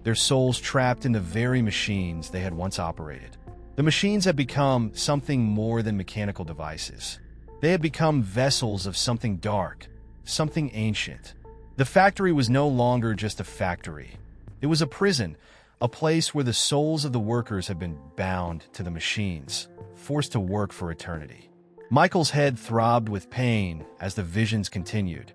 their souls trapped in the very machines they had once operated. The machines had become something more than mechanical devices. They had become vessels of something dark, something ancient. The factory was no longer just a factory. It was a prison, a place where the souls of the workers had been bound to the machines, forced to work for eternity. Michael's head throbbed with pain as the visions continued,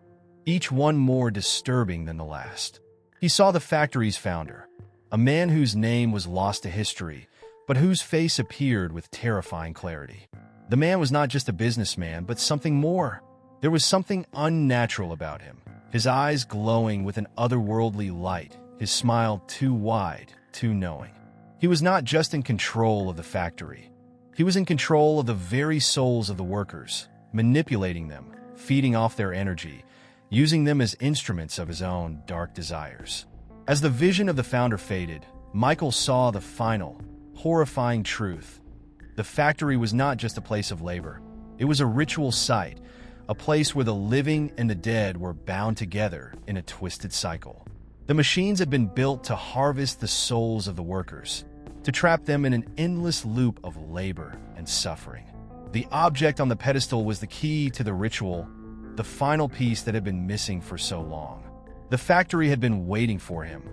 each one more disturbing than the last. He saw the factory's founder, a man whose name was lost to history, but whose face appeared with terrifying clarity. The man was not just a businessman, but something more. There was something unnatural about him, his eyes glowing with an otherworldly light, his smile too wide, too knowing. He was not just in control of the factory. He was in control of the very souls of the workers, manipulating them, feeding off their energy, using them as instruments of his own dark desires. As the vision of the founder faded, Michael saw the final, horrifying truth. The factory was not just a place of labor. It was a ritual site, a place where the living and the dead were bound together in a twisted cycle. The machines had been built to harvest the souls of the workers, to trap them in an endless loop of labor and suffering. The object on the pedestal was the key to the ritual, the final piece that had been missing for so long. The factory had been waiting for him,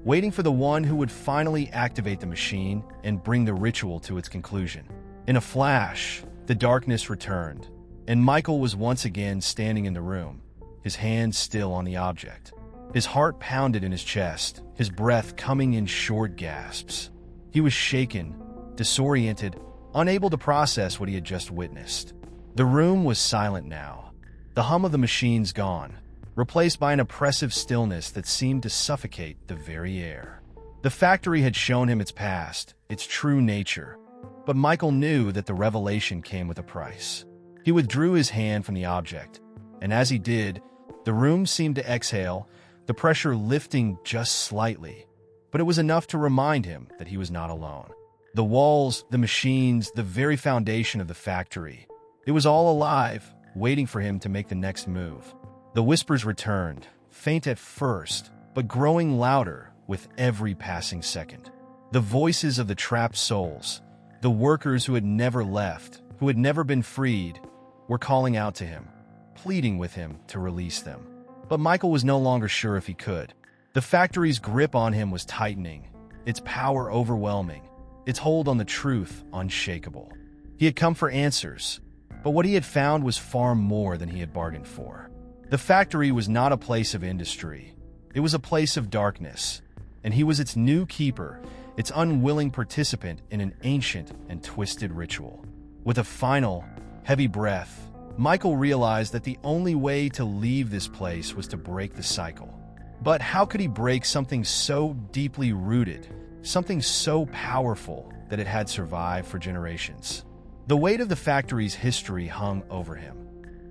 waiting for the one who would finally activate the machine and bring the ritual to its conclusion. In a flash, the darkness returned, and Michael was once again standing in the room, his hands still on the object. His heart pounded in his chest, his breath coming in short gasps. He was shaken, disoriented, unable to process what he had just witnessed. The room was silent now, the hum of the machines gone, replaced by an oppressive stillness that seemed to suffocate the very air. The factory had shown him its past, its true nature, but Michael knew that the revelation came with a price. He withdrew his hand from the object, and as he did, the room seemed to exhale, the pressure lifting just slightly, but it was enough to remind him that he was not alone. The walls, the machines, the very foundation of the factory, it was all alive, waiting for him to make the next move. The whispers returned, faint at first, but growing louder with every passing second. The voices of the trapped souls, the workers who had never left, who had never been freed, were calling out to him, pleading with him to release them. But Michael was no longer sure if he could. The factory's grip on him was tightening, its power overwhelming, its hold on the truth unshakable. He had come for answers, but what he had found was far more than he had bargained for. The factory was not a place of industry. It was a place of darkness, and he was its new keeper, its unwilling participant in an ancient and twisted ritual. With a final, heavy breath, Michael realized that the only way to leave this place was to break the cycle. But how could he break something so deeply rooted, something so powerful that it had survived for generations. The weight of the factory's history hung over him,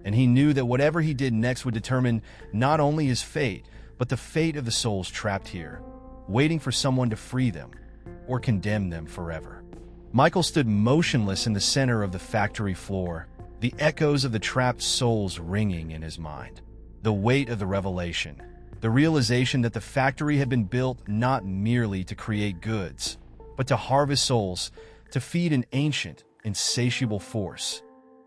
and he knew that whatever he did next would determine not only his fate, but the fate of the souls trapped here, waiting for someone to free them or condemn them forever. Michael stood motionless in the center of the factory floor, the echoes of the trapped souls ringing in his mind. The weight of the revelation, the realization that the factory had been built not merely to create goods, but to harvest souls, to feed an ancient, insatiable force,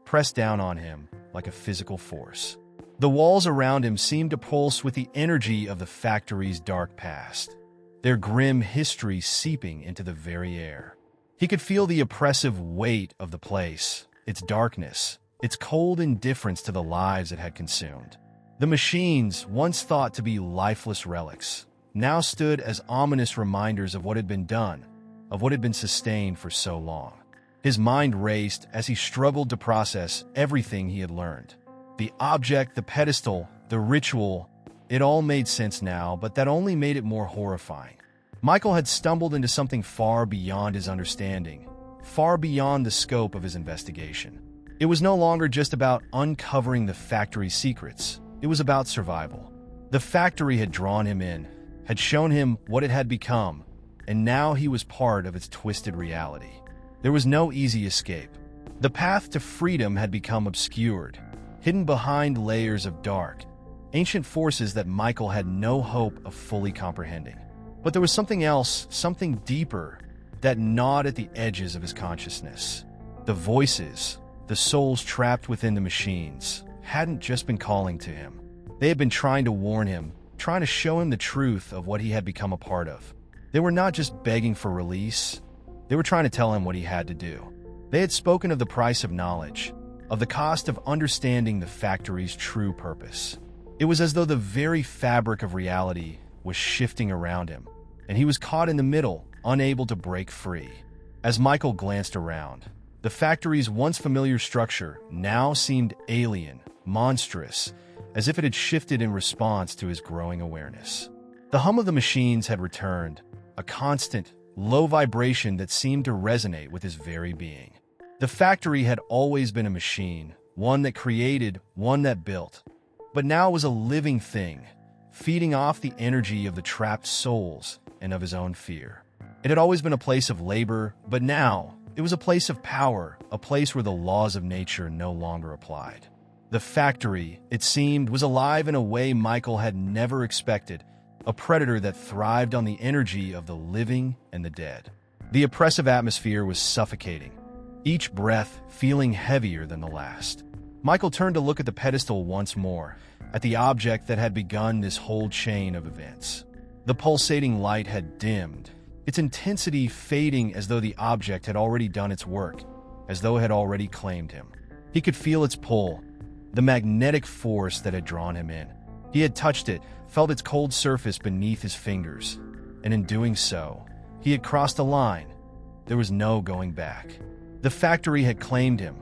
pressed down on him like a physical force. The walls around him seemed to pulse with the energy of the factory's dark past, their grim history seeping into the very air. He could feel the oppressive weight of the place, its darkness, its cold indifference to the lives it had consumed. The machines, once thought to be lifeless relics, now stood as ominous reminders of what had been done, of what had been sustained for so long. His mind raced as he struggled to process everything he had learned. The object, the pedestal, the ritual, it all made sense now, but that only made it more horrifying. Michael had stumbled into something far beyond his understanding, far beyond the scope of his investigation. It was no longer just about uncovering the factory's secrets. It was about survival. The factory had drawn him in, had shown him what it had become, and now he was part of its twisted reality. There was no easy escape. The path to freedom had become obscured, hidden behind layers of dark, ancient forces that Michael had no hope of fully comprehending. But there was something else, something deeper, that gnawed at the edges of his consciousness. The voices, the souls trapped within the machines, hadn't just been calling to him. They had been trying to warn him, trying to show him the truth of what he had become a part of. They were not just begging for release. They were trying to tell him what he had to do. They had spoken of the price of knowledge, of the cost of understanding the factory's true purpose. It was as though the very fabric of reality was shifting around him, and he was caught in the middle, unable to break free. As Michael glanced around, the factory's once familiar structure now seemed alien, monstrous, as if it had shifted in response to his growing awareness. The hum of the machines had returned, a constant, low vibration that seemed to resonate with his very being. The factory had always been a machine, one that created, one that built, but now it was a living thing, feeding off the energy of the trapped souls and of his own fear. It had always been a place of labor, but now it was a place of power, a place where the laws of nature no longer applied. The factory, it seemed, was alive in a way Michael had never expected, a predator that thrived on the energy of the living and the dead. The oppressive atmosphere was suffocating, each breath feeling heavier than the last. Michael turned to look at the pedestal once more, at the object that had begun this whole chain of events. The pulsating light had dimmed, its intensity fading as though the object had already done its work, as though it had already claimed him. He could feel its pull, the magnetic force that had drawn him in. He had touched it, felt its cold surface beneath his fingers, and in doing so, he had crossed a line. There was no going back. The factory had claimed him,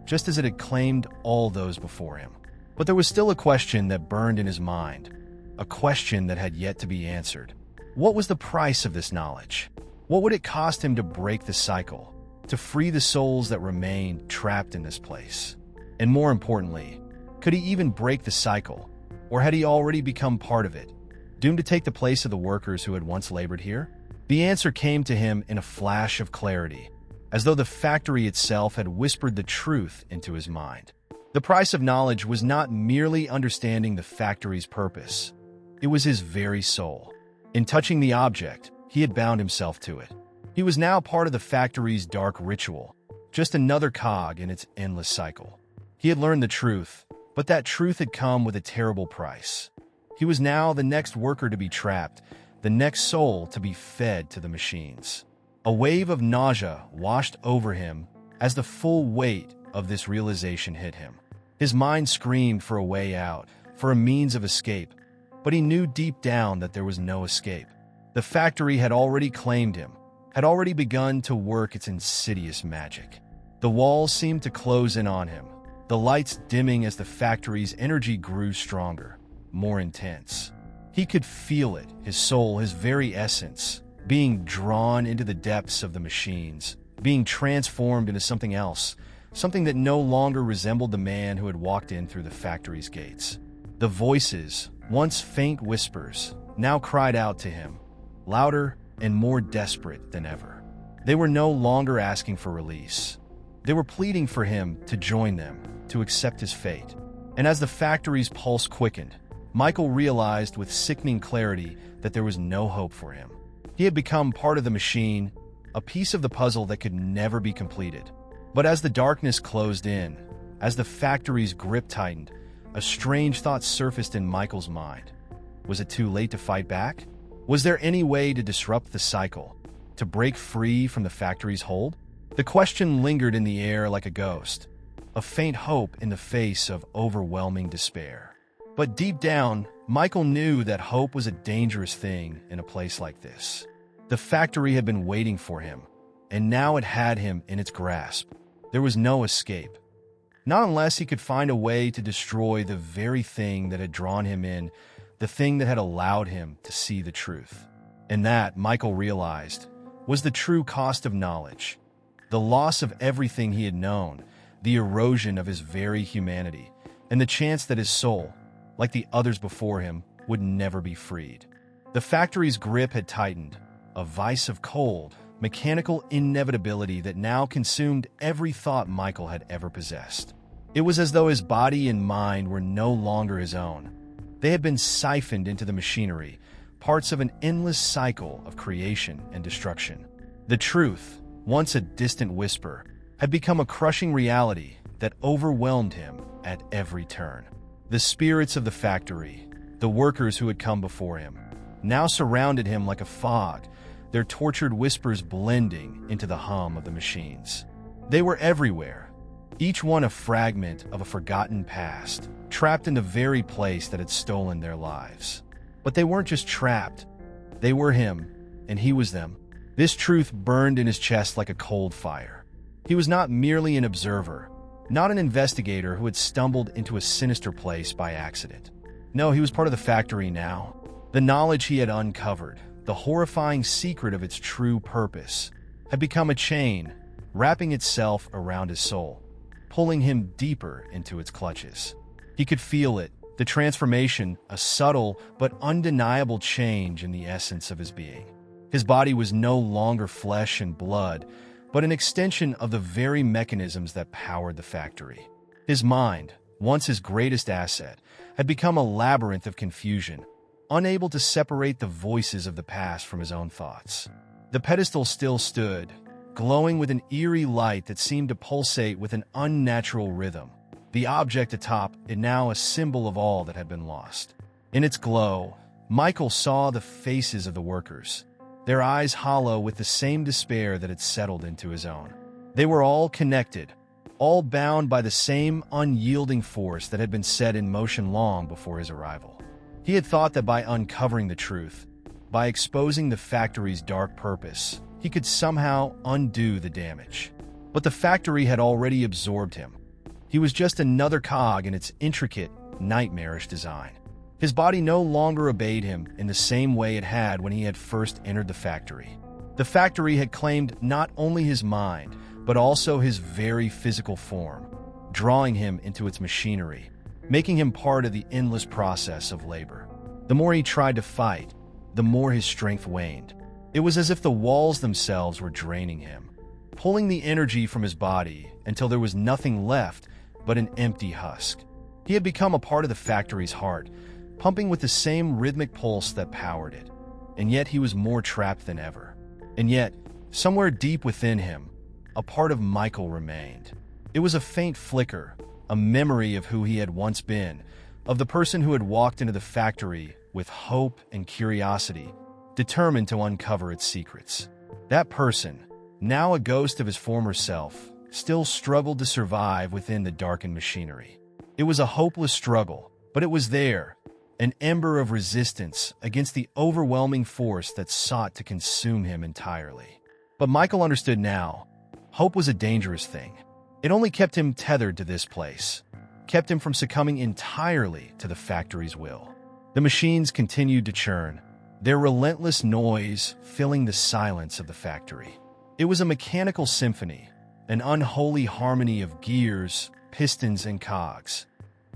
just as it had claimed all those before him. But there was still a question that burned in his mind, a question that had yet to be answered. What was the price of this knowledge? What would it cost him to break the cycle, to free the souls that remained trapped in this place? And more importantly, could he even break the cycle? Or had he already become part of it, doomed to take the place of the workers who had once labored here? The answer came to him in a flash of clarity, as though the factory itself had whispered the truth into his mind. The price of knowledge was not merely understanding the factory's purpose. It was his very soul. In touching the object, he had bound himself to it. He was now part of the factory's dark ritual, just another cog in its endless cycle. He had learned the truth, but that truth had come with a terrible price. He was now the next worker to be trapped, the next soul to be fed to the machines. A wave of nausea washed over him as the full weight of this realization hit him. His mind screamed for a way out, for a means of escape, but he knew deep down that there was no escape. The factory had already claimed him, had already begun to work its insidious magic. The walls seemed to close in on him, the lights dimming as the factory's energy grew stronger, more intense. He could feel it, his soul, his very essence, being drawn into the depths of the machines, being transformed into something else, something that no longer resembled the man who had walked in through the factory's gates. The voices, once faint whispers, now cried out to him, louder and more desperate than ever. They were no longer asking for release. They were pleading for him to join them, to accept his fate. And as the factory's pulse quickened, Michael realized with sickening clarity that there was no hope for him. He had become part of the machine, a piece of the puzzle that could never be completed. But as the darkness closed in, as the factory's grip tightened, a strange thought surfaced in Michael's mind. Was it too late to fight back? Was there any way to disrupt the cycle, to break free from the factory's hold? The question lingered in the air like a ghost, a faint hope in the face of overwhelming despair. But deep down, Michael knew that hope was a dangerous thing in a place like this. The factory had been waiting for him, and now it had him in its grasp. There was no escape. Not unless he could find a way to destroy the very thing that had drawn him in, the thing that had allowed him to see the truth. And that, Michael realized, was the true cost of knowledge. The loss of everything he had known, the erosion of his very humanity, and the chance that his soul, like the others before him, would never be freed. The factory's grip had tightened, a vice of cold, mechanical inevitability that now consumed every thought Michael had ever possessed. It was as though his body and mind were no longer his own. They had been siphoned into the machinery, parts of an endless cycle of creation and destruction. The truth, once a distant whisper, had become a crushing reality that overwhelmed him at every turn. The spirits of the factory, the workers who had come before him, now surrounded him like a fog, their tortured whispers blending into the hum of the machines. They were everywhere, each one a fragment of a forgotten past, trapped in the very place that had stolen their lives. But they weren't just trapped. They were him, and he was them. This truth burned in his chest like a cold fire. He was not merely an observer, not an investigator who had stumbled into a sinister place by accident. No, he was part of the factory now. The knowledge he had uncovered, the horrifying secret of its true purpose, had become a chain, wrapping itself around his soul, pulling him deeper into its clutches. He could feel it, the transformation, a subtle but undeniable change in the essence of his being. His body was no longer flesh and blood, but an extension of the very mechanisms that powered the factory. His mind, once his greatest asset, had become a labyrinth of confusion, unable to separate the voices of the past from his own thoughts. The pedestal still stood, glowing with an eerie light that seemed to pulsate with an unnatural rhythm. The object atop it now a symbol of all that had been lost. In its glow, Michael saw the faces of the workers, their eyes hollow with the same despair that had settled into his own. They were all connected, all bound by the same unyielding force that had been set in motion long before his arrival. He had thought that by uncovering the truth, by exposing the factory's dark purpose, he could somehow undo the damage. But the factory had already absorbed him. He was just another cog in its intricate, nightmarish design. His body no longer obeyed him in the same way it had when he had first entered the factory. The factory had claimed not only his mind, but also his very physical form, drawing him into its machinery, making him part of the endless process of labor. The more he tried to fight, the more his strength waned. It was as if the walls themselves were draining him, pulling the energy from his body until there was nothing left but an empty husk. He had become a part of the factory's heart, pumping with the same rhythmic pulse that powered it. And yet he was more trapped than ever. And yet, somewhere deep within him, a part of Michael remained. It was a faint flicker, a memory of who he had once been, of the person who had walked into the factory with hope and curiosity, determined to uncover its secrets. That person, now a ghost of his former self, still struggled to survive within the darkened machinery. It was a hopeless struggle, but it was there, an ember of resistance against the overwhelming force that sought to consume him entirely. But Michael understood now, hope was a dangerous thing. It only kept him tethered to this place, kept him from succumbing entirely to the factory's will. The machines continued to churn, their relentless noise filling the silence of the factory. It was a mechanical symphony, an unholy harmony of gears, pistons, and cogs,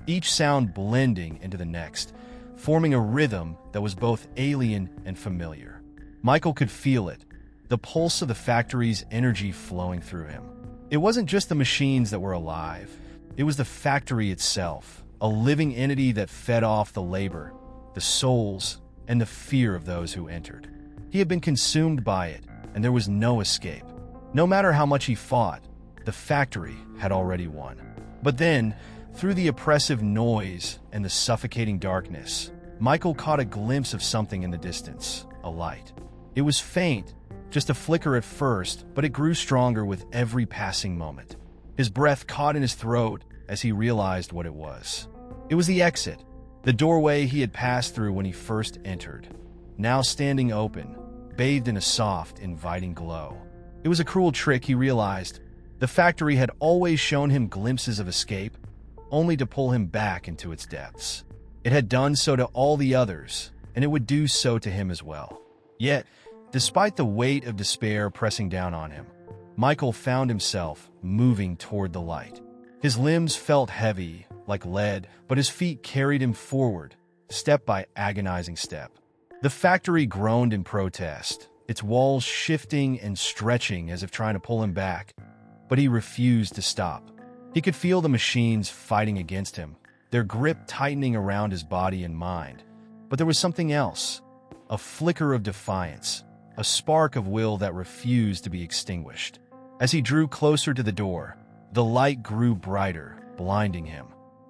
each sound blending into the next, forming a rhythm that was both alien and familiar. Michael could feel it, the pulse of the factory's energy flowing through him. It wasn't just the machines that were alive. It was the factory itself, a living entity that fed off the labor, the souls, and the fear of those who entered. He had been consumed by it, and there was no escape. No matter how much he fought, the factory had already won. But then, through the oppressive noise and the suffocating darkness, Michael caught a glimpse of something in the distance, a light. It was faint, just a flicker at first, but it grew stronger with every passing moment. His breath caught in his throat as he realized what it was. It was the exit, the doorway he had passed through when he first entered, now standing open, bathed in a soft, inviting glow. It was a cruel trick, he realized. The factory had always shown him glimpses of escape, only to pull him back into its depths. It had done so to all the others, and it would do so to him as well. Yet, despite the weight of despair pressing down on him, Michael found himself moving toward the light. His limbs felt heavy, like lead, but his feet carried him forward, step by agonizing step. The factory groaned in protest, its walls shifting and stretching as if trying to pull him back, but he refused to stop. He could feel the machines fighting against him, their grip tightening around his body and mind. But there was something else, a flicker of defiance, a spark of will that refused to be extinguished. As he drew closer to the door, the light grew brighter, blinding him.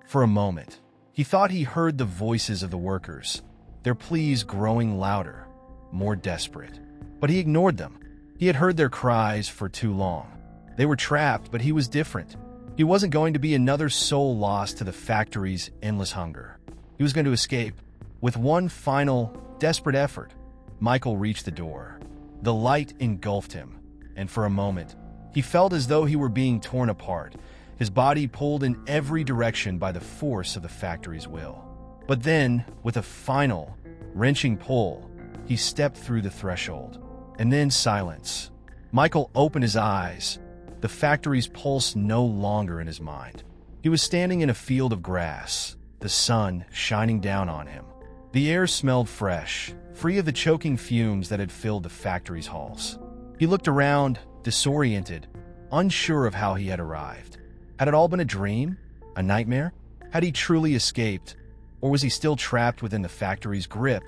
For a moment, he thought he heard the voices of the workers, their pleas growing louder, more desperate. But he ignored them. He had heard their cries for too long. They were trapped, but he was different. He wasn't going to be another soul lost to the factory's endless hunger. He was going to escape. With one final, desperate effort, Michael reached the door. The light engulfed him, and for a moment, he felt as though he were being torn apart, his body pulled in every direction by the force of the factory's will. But then, with a final, wrenching pull, he stepped through the threshold. And then silence. Michael opened his eyes, the factory's pulse no longer in his mind. He was standing in a field of grass, the sun shining down on him. The air smelled fresh, free of the choking fumes that had filled the factory's halls. He looked around, disoriented, unsure of how he had arrived. Had it all been a dream? A nightmare? Had he truly escaped? Or was he still trapped within the factory's grip,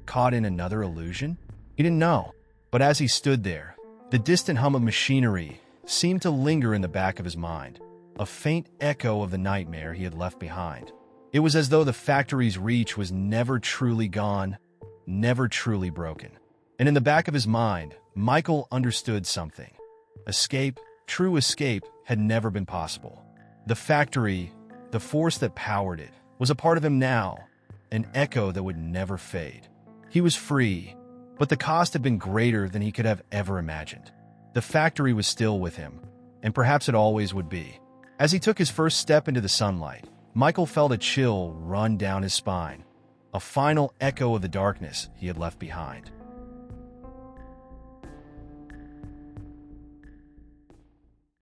caught in another illusion? He didn't know. But as he stood there, the distant hum of machinery seemed to linger in the back of his mind, a faint echo of the nightmare he had left behind. It was as though the factory's reach was never truly gone, never truly broken. And in the back of his mind, Michael understood something. Escape, true escape, had never been possible. The factory, the force that powered it, was a part of him now, an echo that would never fade. He was free, but the cost had been greater than he could have ever imagined. The factory was still with him, and perhaps it always would be. As he took his first step into the sunlight, Michael felt a chill run down his spine, a final echo of the darkness he had left behind.